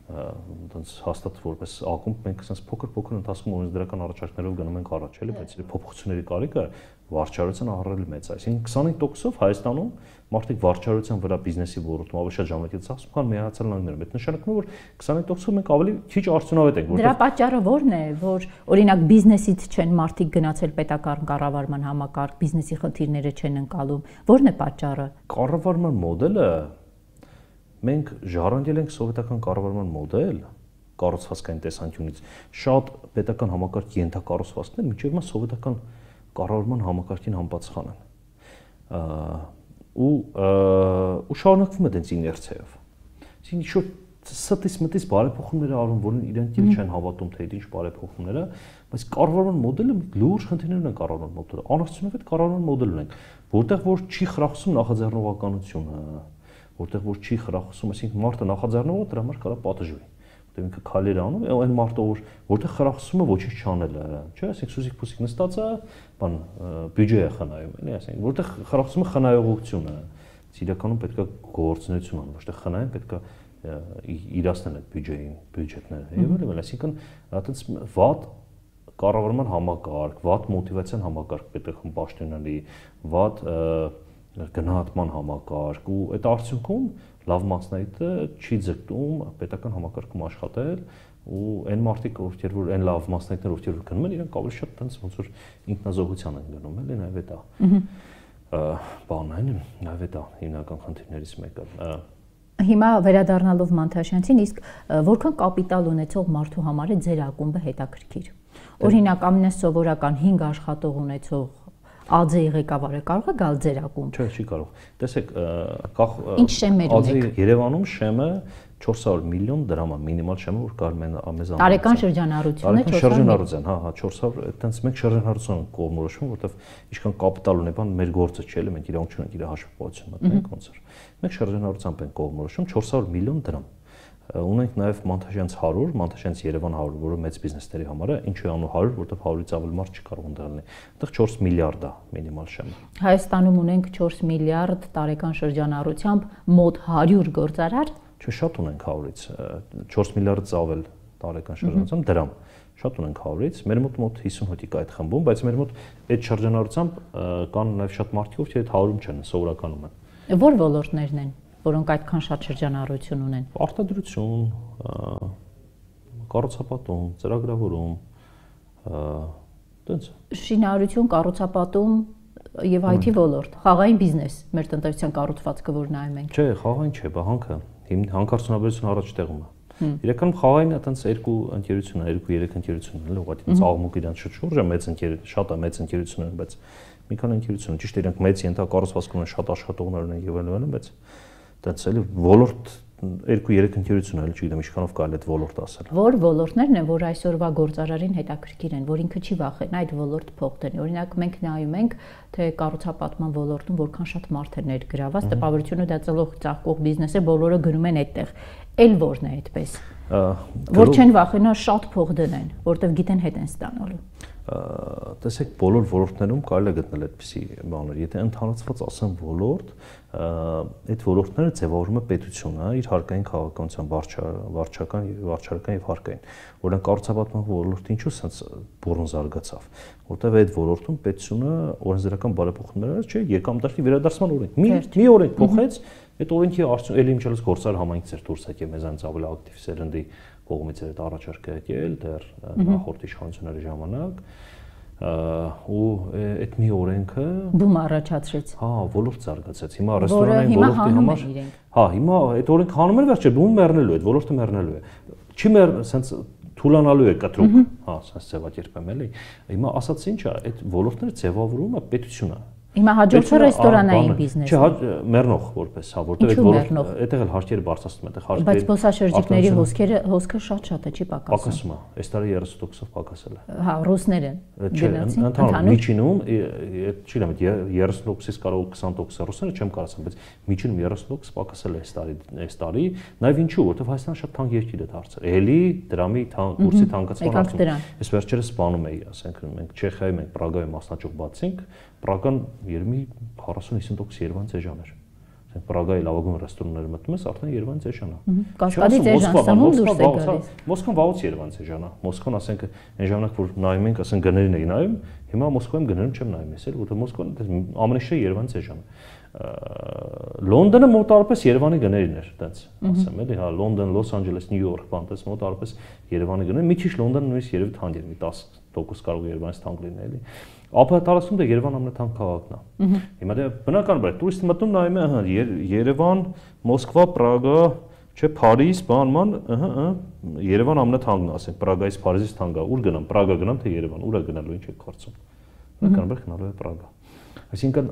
այնց հաստատ որպես ակումբ մենք ասես փոքր ընթացքում օրենսդրական առաջարկներով գնում ենք առաջ, էլի, բայց փոփոխությունների կարիքը վարչարության ահռելի մեծ է։ Այսինքն 25%-ով Հայաստանում մարդիկ վարչարության վրա բիզնեսի ոլորտում ավելի շատ ժամանակ ծախսում, քան Միացյալ Նահանգներում։ Այդ նշանակում է, որ 25%-ով մենք ավելի քիչ արդյունավետ ենք, որտեղ դրա պատճառը ո՞րն է, որ օրինակ բիզնեսից չեն մարդիկ գնացել պետական կառավարման համակարգ, բիզնեսի խնդիրները չեն ընկալում։ Ո՞րն է պատճառը։ Կառավարման մոդելը մենք ժառանգել ենք սովետական կառավարման մոդել կառուցվածքային տեսանկյունից շատ պետական համակարգի ենթակառուցվածքներ միջև մա սովետական կառավարման համակարգին համապատասխան են ու շարունակվում է դենց իներցիայով այսինքն ինչ-որ ստից մտից բարեփոխումներ արում որն իրենք էլ չեն հավատում թե ինչ բարեփոխումներ է բայց կառավարման մոդելը լուրջ խնդիրներ ունեն կառավարման մոդելը անարդյունավետ կառավարման մոդել ունենք որտեղ որ չի խրախուսում նախաձեռնողականությունը որտեղ որ չի խրախուսում, այսինքն մարդը նախաձեռնողը դրա համար կարա պատժվի։ Որտեղ ինքը քայլեր անում, այն մարդը որտեղ խրախուսում է ոչինչ չանելը, չէ՞, այսինքն սուսիկ-փուսիկ նստած է, բան բյուջե է խնայում, էլի, այսինքն որտեղ խրախուսում է խնայողությունը։ Իրականում պետք է գործունեություն անում, ոչ թե խնայեն, պետք է իրացնել այդ բյուջետները։ Եվ այլն, այսինքն այդպես վատ կառավարման համակարգ, վատ մոտիվացիան համակարգ պետք է պաշտոնալի, վատ գնահատման համակարգ ու այդ արդյունքում լավ մասնագետը չի ձգտում պետական համակարգում աշխատել ու այն մարդիկ ովքեր որ այն լավ մասնագետներ ովքեր որ գնում են իրենք ավելի շատ տենց ոնց որ ինքնազոհության են գնում էլի նաև դա բանն նաև դա հիմնական խնդիրներից մեկը Հիմա վերադառնալով Մանթաշյանցին իսկ որքան կապիտալ ունեցող մարդու համար է ձեր ակումբը հետաքրքիր օրինակ ամենասովորական 5 աշխատող ունեցող Ալձեի ղեկավարը կարող է գալ ձեր ակումբ։ Չէ, չի կարող։ Տեսեք, ինչ շեմեր ունեք։ Երևանում շեմը 400 միլիոն դրամ է, մինիմալ շեմը, որ կարող մեզ ամեզ տարեկան շրջանառությունը 400 հա, 400, այդտենց մենք շրջանառություն կողմնորոշում, որովհետև ինչքան կապիտալ ունի, բան մեր գործը չէ, մենք իրավունք չունենք իր հաշվապահություն մտնենք ոնց որ։ Մենք շրջանառությամբ ենք կողմնորոշում 400 միլիոն դրամ։ Ունենք նաև Մանթաշյանց 100, Մանթաշյանց Երևան 100, որը մեծ բիզնեսների համար է, ինչու է անում 100, որովհետև 100-ից ավելի մարդ չի կարող ընդդել լինի։ Այդտեղ 4 միլիարդ է մինիմալ շեմը։ Հայաստանում ունենք 4 միլիարդ տարեկան շրջանառությամբ մոտ 100 գործարար։ Չէ, շատ ունենք 100-ից, 4 միլիարդից ավել տարեկան շրջանառությամբ դրամ։ Շատ ունենք 100-ից, մեր մոտ 50 հոգի կա այդ խմբում, բայց մեր մոտ այդ շրջանառությամբ կան նաև շատ մարդիկ, ովքեր այդ 100-ում չեն, սովորականում են։ Որ ոլորտներն են որոնք այդքան շատ շրջանառություն ունեն։ Արտադրություն, կառուցապատում, ծրագրավորում, տենց։ Շինարարություն, կառուցապատում եւ IT ոլորտ, խաղային բիզնես, մեր տնտեսության կառուցվածքը որ նայում ենք։ Չէ, խաղային չէ, բանքը, հանքարդյունաբերությունը առաջ տեղում է։ Իրականում խաղային է տենց 2 ընկերություն է, 2-3 ընկերություն են, ուղղակի տենց աղմուկ իրան շրջը մեծ ընկերություն, շատ է մեծ ընկերություն են, բայց մի քանի ընկերություն, ճիշտ է, իրենք մեծ ենթակառուցվածք ունեն, շատ աշխատողներ ունեն եւ այլն, բայց տենց էլի ոլորտ 2-3 ընկերություն էլ չգիտեմ ինչքանով կարելի է այդ ոլորտ ասել։ Որ ոլորտներն են, որ այսօրվա գործարարին հետաքրքիր են, որ ինքը չի վախենա այդ ոլորտ փող դնի։ Օրինակ մենք նայում ենք, թե կառուցապատման ոլորտում որքան շատ մարդ է ներգրաված, տպավորությունը դա ծլող ծաղկող բիզնես է, բոլորը գնում են այդտեղ։ Էլ որն է այդպես։ Որ չեն վախենա շատ փող դնեն, որտեվ գիտեն հետ են ստանալու։ Տեսեք, բոլոր ոլորտներում կարելի է գտնել այդպիսի բաներ։ Եթե ընդհանրացված ասեմ ոլորտ, այդ ոլորտները ձևավորում է պետությունը իր հարկային քաղաքականության վարչական եւ հարկային։ Օրինակ կառուցապատման ոլորտը ինչու սենց բուրըն զարգացավ, որտեղ այդ ոլորտում պետությունը օրենսդրական բարեփոխումներ արեց, չէ, եկամտի վերադարձման օրենք։ Մի օրենք փոխեց, այդ օրենքի արդյունքում էլի իմջալից գործար համայնք ծեր դուրս եկել մեզանից ավելի ակտիվ սերնդի կողմից էր այդ առաջարկը եկել դեռ նախորդ իշխանությունների ժամանակ ու այդ մի օրենքը բում առաջացրեց։ Հա, ոլորտ զարգացեց։ Հիմա ռեստորանային ոլորտի համար հա, հիմա այդ օրենքը հանում են վերջը բումը մեռնելու է, այդ ոլորտը մեռնելու է։ Չի սենց թուլանալու է կտրուկ, հա, սենց ձևակերպեմ էլի։ Հիմա ասած ինչա, այդ ոլորտները ձևավորում է պետությունը։ Հիմա հաջորդը ռեստորանային բիզնեսն է։ Չէ, մեռնող որպես, հա, որտեղ այդտեղ էլ հարկերը բարձրացնում են, այդտեղ հարկերը։ Բայց զբոսաշրջիկների հոսքը շատ է, չի պակասում։ Պակասում է, այս տարի 30%-ով պակասել է։ Հա, ռուսները գնացին։ Ընդհանուր միջինում, չի լավ, 30%-ից կարող 20% ռուսները չեմ կարծում, բայց միջինում 30% պակասել է այս տարի, նաև ինչու, որովհետև Հայաստանը շատ թանկ երկիր է դարձել։ Էլի դրամի կուրսի թանկացման արդյունքում։ Այս վերջերս սպանում էի, ասենք մենք Չեխիայում ենք Պրագայում մասնաճյուղ բացինք, Պրագան երևի 40-50% Երևանից էժան էր։ Ասենք Պրագայի լավագույն ռեստորանները մտնում ես, արդեն Երևանից էժան է։ Կասկադից էժան, սամում դուրս է գալիս։ Մոսկվան վաղուց Երևանից էժան է։ Մոսկվան ասենք այն ժամանակ որ նայում ենք, ասենք գներին էի նայում, հիմա Մոսկվայում գներին չեմ նայում ես, որովհետև Մոսկվան ամենաշե Երևանից էժան է։ Լոնդոնը մոտարապես Երևանի գներին էր, այտենց ասեմ էլի, հա, Լոնդոն, Լոս Անջելես, Նյու Յորք, բանտես մոտարապես Երևանի գները, մի քիչ Լոնդոնը նույնիսկ երևի թանկ էր, մի 10% կարող է Երևանից թանկ լինել էլի։ Ափատարածքում դե Երևան ամենաթանկ քաղաքն է։ Հիմա դե բնականաբար տուրիստը մտնում նայում է, ահա, Երևան, Մոսկվա, Պրագա, չէ, Փարիզ, բանման, Երևան ամենաթանկն է, ասենք Պրագայից Փարիզից թանկ է, ուր գնամ, Պրագա գնամ թե Երևան, ուր է գնալու, ինչ եք կարծում։ Բնականաբար գնալու է Պրագա։ Այսինքն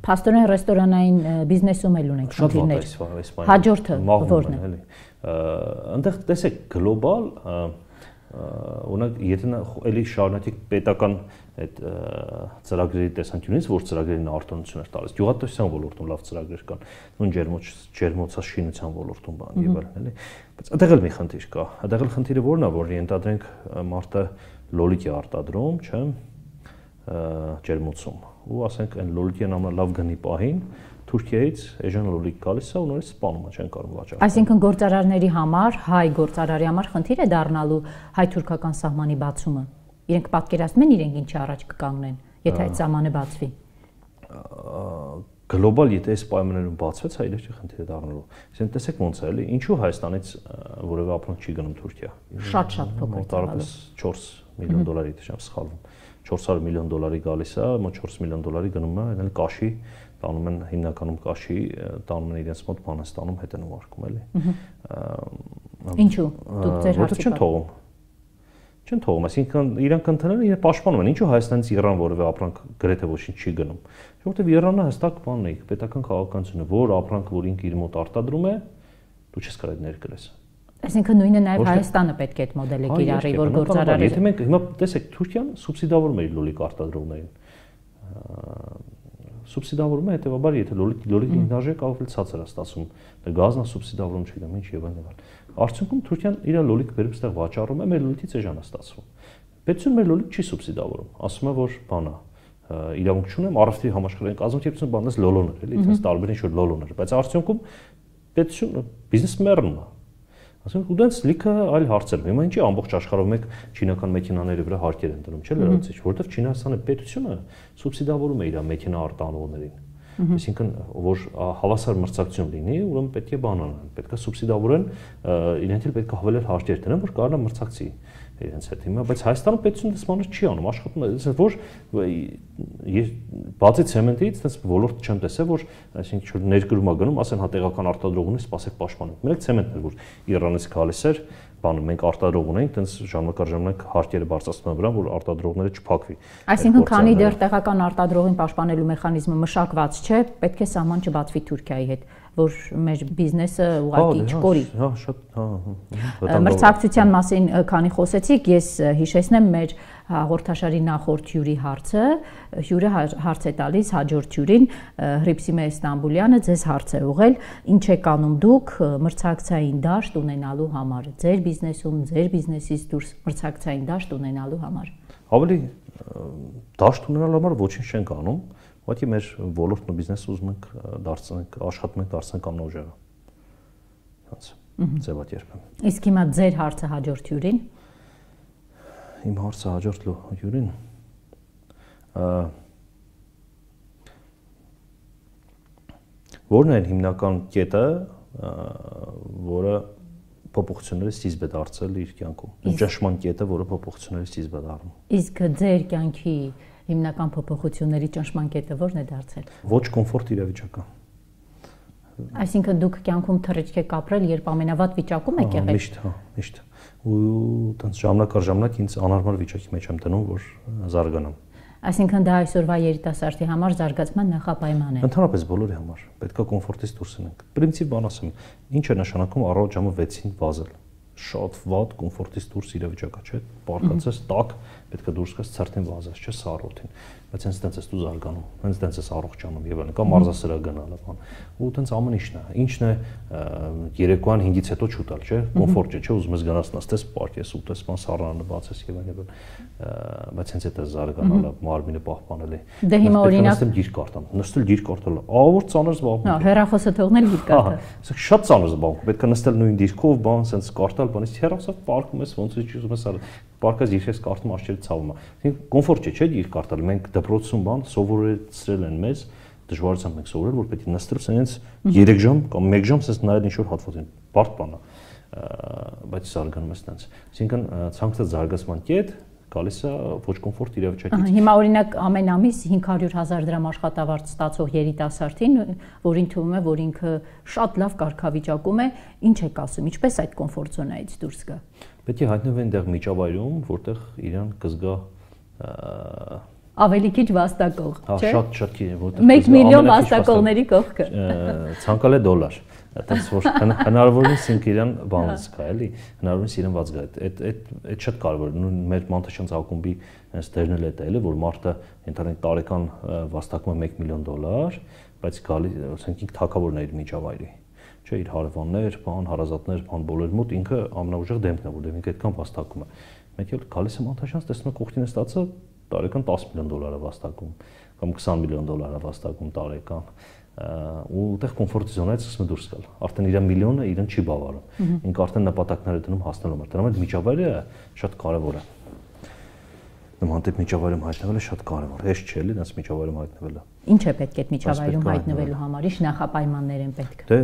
փաստորեն ռեստորանային բիզնեսում էլ ունենք խնդիրներ։ Հաջորդը ո՞րն է։ Այնտեղ տեսեք գլոբալ օրինակ եթե էլի շարունակի պետական այդ ծրագրերի տեսանկյունից որ ծրագրերին արտոնություն էր տալիս գյուղատնտեսության ոլորտում լավ ծրագրեր կան նույն ջերմոցաշինության ոլորտում բան եւ այլն էլի բայց այդտեղ էլ մի խնդիր կա այդտեղ էլ խնդիրը որն է որ ենթադրենք մարդը լոլիկ է արտադրում չէ ջերմոցում ու ասենք այն լոլիկի ամենալավ գնի պահին Թուրքիայից էժան լոլիկ գալիս է ու նորից սպանում է, չեն կարող վաճառել։ Այսինքն գործարարների համար, հայ գործարարի համար խնդիր է դառնալու հայ-թուրքական սահմանի բացումը։ Իրենք պատկերացնում են իրենք ինչի առաջ կկանգնեն, եթե այդ սահմանը բացվի։ Գլոբալ եթե այս պայմաններում բացվեց, հայ իրոք խնդիր է դառնալու։ Այսինքն տեսեք ոնց է, էլի, ինչու Հայաստանից որևէ ապրանք չի գնում Թուրքիա։ Շատ փոքր է։ Մոտավորապես 4 միլիոն դոլարի, եթե չեմ սխալվում։ 400 միլիոն դոլարի գալիս է, մոտ 4 միլիոն դոլարի գնում է, այլ կաշի տանում են հիմնականում կաշի, տանում են իրենց մոտ բան են ստանում, հետ են ուղարկում էլի։ Ինչու՞։ Դուք ձեր հարցը չեն թողում։ Չեն թողում, այսինքն իրանք ընդհանրապես իրեն պաշտպանում են։ Ինչու Հայաստանից Իրան որևէ ապրանք գրեթե ոչինչ չի գնում։ Որովհետև Իրանը հստակ բանն է, պետական քաղաքականությունը, որ ապրանքը որ ինքը իր մոտ արտադրում է, դու չես կարող ներկրես։ Այսինքն նույնը նաև Հայաստանը պետք է այդ մոդելը կիրառի, որ գործարարի։ Եթե մենք հիմա տեսեք, Թուրքիան սուբսիդավորում է իր լոլիկ արտադրողներին։ Սուբսիդավորում է հետեւաբար եթե լոլիկի ինքնարժեքը ավելի ցածր է ստացվում, դա գազն է սուբսիդավորում չգիտեմ ինչ եւ այլն։ Արդյունքում Թուրքիան իր լոլիկ վերում ստեղ վաճառում է, մեր լոլիկից էժան է ստացվում։ Պետությունը մեր լոլիկ չի սուբսիդավորում, ասում է որ բան է, իրավունք չունեմ, առևտրի համաշխարհային կազմակերպությունը բանից լոլոներ, էլի, այդպես տարբեր ինչ որ լոլոներ, բայց արդյունքում պետությունը բիզնես մեռնում է։ Ասենք ու դրանց լիքը այլ հարցեր։ Հիմա ինչի ամբողջ աշխարհով մեկ չինական մեքենաների վրա հարկեր են դնում, չէ՞ լրացիչ, որովհետև Չինաստանի պետությունը սուբսիդավորում է իր մեքենա արտահանողներին։ Այսինքն որ հավասար մրցակցություն լինի, ուրեմն պետք է բան անեն, պետք է սուբսիդավորեն, իրենք էլ պետք է հավելել հարկեր դնեն, որ կարողանա մրցակցի իրենց հետ հիմա, բայց Հայաստանում պետությունը դեսմանը չի անում, աշխատում է, այսինքն որ բացի ցեմենտից, դες ոլորտ չեմ տեսել, որ այսինքն ներկրումա գնում, ասեն հա տեղական արտադրողունից սպասեք պաշտպանենք։ Մենակ ցեմենտն էր, որ Իրանից գալիս էր, բանը մենք արտադրող ունենք, դες ժամանակ հարկերը բարձրացնում են վրա, որ արտադրողները չփակվի։ Այսինքն քանի դեռ տեղական արտադրողին պաշտպանելու մեխանիզմը մշակված չէ, պետք է սահման չբացվի Թուրքիայի հետ, որ մեր բիզնեսը ուղղակի չկորի։ Հա, շատ, հա։ Մրցակցության մասին քանի խոսեցիք, ես հիշեցնեմ մեր հաղորդաշարի նախորդ հյուրի հարցը, հյուրը հարց է տալիս հաջորդ հյուրին, Հրիփսիմե Ստամբուլյանը ձեզ հարց է ուղղել, ինչ եք անում դուք մրցակցային դաշտ ունենալու համար, ձեր բիզնեսում, ձեր բիզնեսից դուրս մրցակցային դաշտ ունենալու համար։ Ավելի դաշտ ունենալու համար ոչինչ չենք անում, ուղղակի մեր ոլորտն ու բիզնեսը ուզում ենք դարձնենք, աշխատում ենք դարձնենք ամենաուժեղը։ Հենց ձևակերպեմ։ Իսկ հիմա ձեր հարցը հաջորդ հյուրին։ Իմ հարցը հաջորդ հյուրին որն է հիմնական կետը, որը փոփոխությունների սկիզբ է դարձել իր կյանքում։ Ճնշման կետը, որը փոփոխությունների սկիզբ է դառնում։ Իսկ ձեր կյանքի հիմնական փոփոխությունների ճնշման կետը ո՞րն է դարձել։ Ոչ կոմֆորտ իրավիճակը։ Այսինքն դուք կյանքում թռիչք եք ապրել, երբ ամենավատ վիճակում եք եղել։ Միշտ։ Ու տենց ժամանակ առ ժամանակ ինձ անհարմար վիճակի մեջ եմ դնում, որ զարգանամ։ Այսինքն դա այսօրվա երիտասարդի համար զարգացման նախապայման է։ Ընդհանրապես բոլորի համար պետք է կոմֆորտից դուրս գնանք։ Պրինցիպ բան ասեմ, ինչ է նշանակում առավոտ ժամը 6-ին վազել։ Շատ վատ կոմֆորտից դուրս իրավիճակա, չէ՞։ Պարկացես տակ, պետք է դուրս գաս ցերտին վազես, չէ՞, սառոթին։ Բայց հենց տենց ես դու զարգանում, հենց տենց ես առողջանում եւ այլն, կամ մարզասրահ գնալը բան։ Ու տենց ամեն ինչն է երեկոյան 5-ից հետո չուտալ, չէ՞։ Կոմֆորտ չէ, ուզում ես գնաս նստես, պարկես, ուտես, բան սառանը բացես եւ այլն։ Բայց հենց այդ է զարգանալը, մարմինը պահպանելի։ Դե հիմա օրինակ գիրք կարդամ, նստել գիրք կարդալ, ավոր ծանր զբաղմունք։ Հա, հեռախոսը թողնել գիրք կարդալ։ Սա շատ ծանր զբաղմունք, պետք է նստել նույն դիրքով, բան, sense կարդալ, բանից հեռախոսով պարկում ես, ոնց ուզում ես արել։ Պարկած երես կարդում աչքերը ցավում է։ Այսինքն կոմֆորտ չէ գիրք կարդալ։ Մենք դպրոցում բան սովորեցրել են մեզ, դժվարությամբ ենք սովորել, որ պետք է նստել սենց 3 ժամ կամ 1 ժամ sense նայել ինչ-որ հատվածին։ Բարդ բան է։ Բայց զարգանում ես տենց։ Այսինքն ցանկացած զարգացման կետ գալիս է ոչ կոմֆորտ իրավիճակից։ Հիմա օրինակ ամեն ամիս 500,000 դրամ աշխատավարձ ստացող երիտասարդին, որին թվում է, որ ինքը շատ լավ կարգավիճակում է, ինչ եք ասում, ինչպես այդ կոմֆորտ զոնայից դուրս գա։ Պետք է հայտնվեն այնտեղ միջավայրում, որտեղ իրան կզգա ավելի քիչ վաստակող, չէ՞։ Շատ որտեղ 1 միլիոն վաստակողների կողքը։ Ցանկալի դոլար։ Այդպես որ հնարավորինս ինք իրան բան զգա, էլի, հնարավորինս իրան ված գա։ Այդ շատ կարևոր է։ Մեր մանտաշանց ակումբի հենց դերն էլ է դա, էլի, որ մարդը ինտերնետ տարեկան վաստակում է 1 միլիոն դոլար, բայց գալի, ասենք ինք թակավորն է իր միջավայրի։ Չէ, իր հարևաններ, բան, հարազատներ, բան բոլոր մոտ ինքը ամենաուժեղ դեմքն է, որտեղ ինքը այդքան վաստակում է։ Մեկ էլ գալիս է մանտաշանց, տեսնում եք ուխտին է ստացա տարեկան 10 միլիոն դոլար է վաստակում, կամ 20 միլիոն դոլար է վաստակում տարեկան։ Ու այդտեղ կոմֆորտի զոնայից սկսում է դուրս գալ։ Արդեն իր միլիոնը իրեն չի բավարարում։ Ինքը արդեն նպատակներ է դնում հասնելու համար։ Դրա համար միջավայրը շատ կարևոր է։ Նման տիպ միջավայրում հայտնվելը շատ կարևոր է։ Հեշտ չէ էլի դրանց միջավայրում հայտնվելը։ Ինչ է պետք այդ միջավայրում հայտնվելու համար, ինչ նախապայմաններ են պետք։ Դե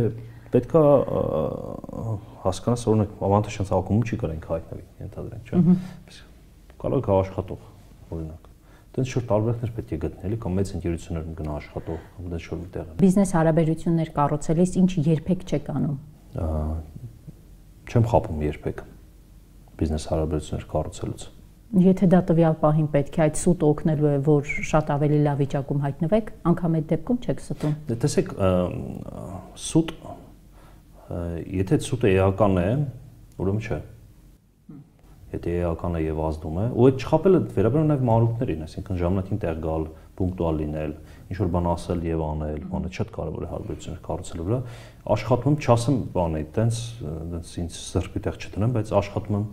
պետք է հասկանաս, օրինակ ավանդաշանց ակումբում չի կարենք հայտնվի, ենթադրենք, չէ՞։ Կարող է աշխատող, օրինակ դենց շուտ տարբերակներ պետք է գտնելի կամ մեծ ընկերություններում գնա աշխատող կամ դենց շուտ մի տեղ։ Բիզնես հարաբերություններ կառուցելիս ինչ երբեք չեք անում։ Չեմ խաբում երբեք բիզնես հարաբերություններ կառուցելուց։ Եթե դա տվյալ պահին պետք է այդ սուտ օգնելու է, որ շատ ավելի լավ վիճակում հայտնվեք, անգամ այդ դեպքում չեք ստում։ Դե տեսեք, սուտ եթե սուտը էական է, ուրեմն չէ։ Եթե էական է եւ ազդում է, ու այդ չխապելը վերաբերում նաեւ մանրուքներին, այսինքն ժամանակին տեղ գալ, պունկտուալ լինել, ինչ որ բան ասել եւ անել, բանը շատ կարեւոր է հարաբերություններ կառուցելու վրա։ Աշխատում չասեմ բան է, տենց ինձ սրբի տեղ չտնեմ, բայց աշխատում եմ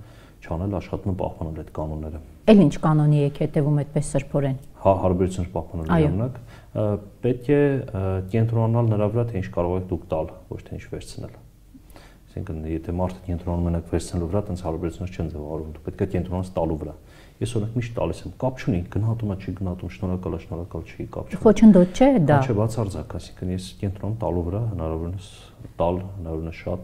չանել, աշխատում եմ պահպանել այդ կանոնները։ Էլ ինչ կանոնի եք հետևում այդպես սրբորեն։ Հա, հարաբերություններ պահպանելու ժամանակ պետք է կենտրոնանալ նրա վրա, թե ինչ կարող եք դուք տալ, ոչ թե ինչ վերցնել։ Այսինքն, եթե մարդը կենտրոնանում մենակ վերցնելու վրա, տենց հարաբերություններ չեն ձևավորվում, դու պետք է կենտրոնանաս տալու վրա։ Ես օրինակ միշտ տալիս եմ, կապ չունի, գնահատում է, չի գնահատում, շնորհակալ է, շնորհակալ չի, կապ չունի։ Խոչընդոտ չէ դա։ Չէ, բացարձակ, այսինքն ես կենտրոնում տալու վրա, հնարավորինս տալ, հնարավորինս շատ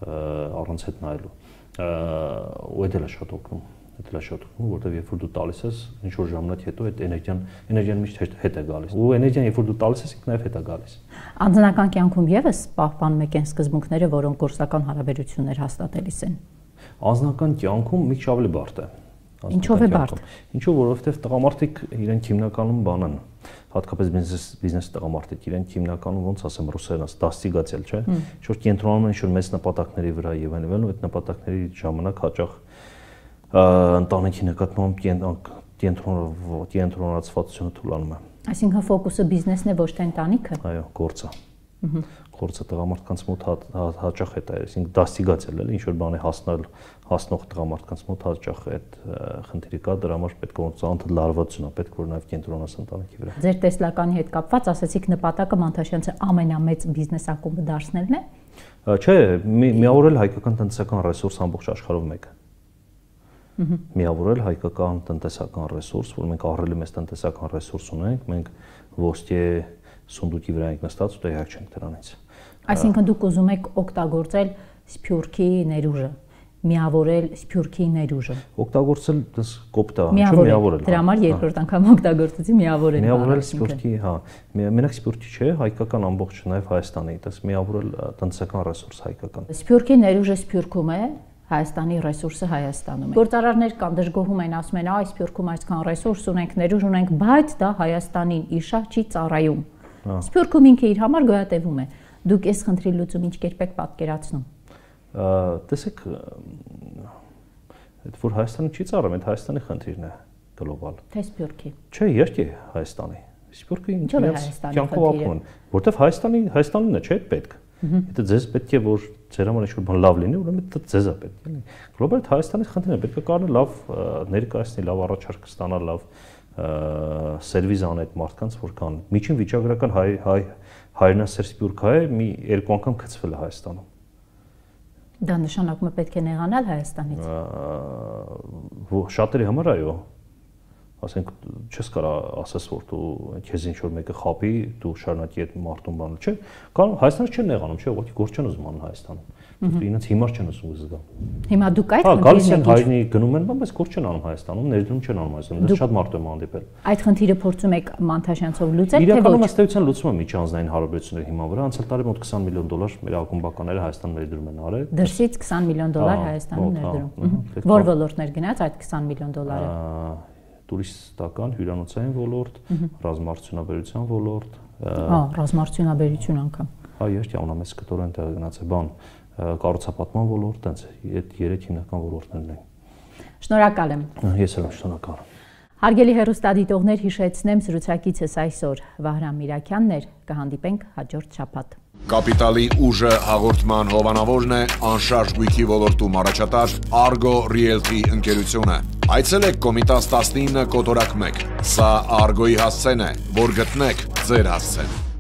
առանց հետ նայելու։ Ու դա էլ է շատ օգնում, որտեղ երբ որ դու տալիս ես, ինչ որ ժամանակ հետո այդ էներգիան միշտ հետ է գալիս։ Ու էներգիան երբ որ դու տալիս ես, ինքն նաև հետ է գալիս։ Անձնական կյանքում եւս պահպանում եք այն սկզբունքները, որոնք գործական հարաբերություններ հաստատելիս են։ Անձնական կյանքում մի քիչ ավելի բարդ է։ Ինչով է բարդ։ Ինչով, որովհետև տղամարդիկ իրենք հիմնականում բան են, հատկապես բիզնես տղամարդիկ իրենք հիմնականում ոնց ասեմ ռուսերենից դաստիգացել, չէ՞, ինչ որ կենտրոնանում են ինչ որ մեծ նպատակների վրա եւ այլն, ու այդ նպատակների ժամանակ հաճախ ընտանիքի նկատմամբ կենտրոնացվածությունը թուլանում է։ Այսինքն ֆոկուսը բիզնեսն է, ոչ թե ընտանիքը։ Այո, գործը։ Գործը տղամարդկանց մոտ հաճախ է դա, այսինքն դաստիգացել էլի, ինչ որ բանի հասնող տղամարդկանց մոտ հաճախ այդ խնդիրը կա, դրա համար պետք է ոնց լարվածություն է, պետք որ նաև կենտրոնաս ընտանիքի վրա։ Ձեր տեսլականի հետ կապված ասացիք նպատակը Մանթաշյանցի ամենամեծ բիզնես ակումբը դարձնելն է։ Չէ, միավորել հայկական տնտեսական ռեսուրս ամբողջ աշխարհով մեկը։ Միավորել հայկական տնտեսական ռեսուրս, որ մենք ահռելի մեծ տնտեսական ռեսուրս ունենք, մենք ոսկե սունդուկի վրա ենք նստած ու տեղյակ չենք դրանից։ Այսինքն դուք ուզում եք օգտագործել Սփյուռքի ներուժը, միավորել Սփյուռքի ներուժը։ Օգտագործել դες կոպտա, չէ՞ միավորել։ Դրա համար երկրորդ անգամ օգտագործեցի միավորել։ Միավորել Սփյուռքի, հա, մենակ Սփյուռքի չէ, հայկական ամբողջ նաև Հայաստանի, դες միավորել տնտեսական ռեսուրս հայկական։ Սփյուռքի ներուժը Սփյուռքում է, Հայաստանի ռեսուրսը Հայաստանում է։ Գործարարներ կան դժգոհում են, ասում են, այս Սփյուռքում այսքան ռեսուրս ունենք, ներուժ ունենք, բայց դա Հայաստանին իշա չի ծառայում։ Սփյուռքում ինքը իր համար գոյատևում է։ Դուք այս խնդրի լուծում ինչ կերպ եք պատկերացնում։ Տեսեք, այդ որ Հայաստանը չի ծառայում, այդ Հայաստանի խնդիրն է գլոբալ։ Թե Սփյուռքի։ Չէ, երկի Հայաստանի։ Սփյուռքը ինքնից կյանքով ապրում են, որտեվ Հայաստանին է, չէ՞ պետք։ Եթե ձեզ պետք է որ ձեր համար ինչ-որ բան լավ լինի, ուրեմն դա ձեզ է պետք, էլի։ Գլոբալ Հայաստանի խնդիրն է, պետք է կարողանա լավ ներկայացնել, լավ առաջարկ ստանալ, լավ սերվիս անել այդ մարդկանց, որ կան։ Միջին վիճակագրական հայրենասեր Սփյուռք հայ մի երկու անգամ գցվել է Հայաստանում։ Դա նշանակում է պետք է նեղանալ Հայաստանից։ Շատերի համար այո։ Ասենք չես կարող ասես որ դու քեզ ինչ որ մեկը խապի, դու շարունակի այդ մարդուն բանը, չէ՞։ Կարող Հայաստանը չեն նեղանում, չէ՞, ուղղակի գործ չեն ուզում անել Հայաստանում։ Ինձ հիմար չեն ուզում զգա։ Հիմա դուք այդ խնդիրն եք հայտնի գնում են, բայց գործ չեն անում Հայաստանում, ներդրում չեն անում Հայաստանում։ Դա շատ մարդ եմ հանդիպել։ Այդ խնդիրը փորձում եք Մանթաշյանցով լուծել, թե ոչ։ Իրականում ըստ էության լուծում է միջանձնային հարաբերությունների հիման վրա, անցյալ տարի մոտ $20 միլիոն մեր ակումբականները Հայաստան ներդրում են արել։ Դրսից $20 միլիոն Հայաստանում ներդրում։ Որ ոլորտներ գնաց այդ $20 միլիոն։ Տուրիստական, հյուրանոցային ոլորտ, ռազմարտությունաբերության ոլորտ։ Ռազմարտությունաբերություն անգամ։ Հա, երկի ամենամեծ կտորեն տեղ գնացել բան, կառուցապատման ոլորտ, տենց այդ երեք հիմնական ոլորտներն են։ Շնորհակալ եմ։ Ես էլ շնորհակալ եմ։ Հարգելի հեռուստադիտողներ, հիշեցնեմ զրուցակիցս այսօր Վահրամ Միրաքյանն էր, կհանդիպենք հաջորդ շաբաթ։ Կապիտալի ուժը հաղորդման հովանավորն է անշարժ գույքի ոլորտում առաջատար Argo Realty ընկերությունը։ Այցելեք Կոմիտաս 19 կոտորակ 1։ Սա Argo-ի հասցեն է, որ գտնեք ձեր հասցեն։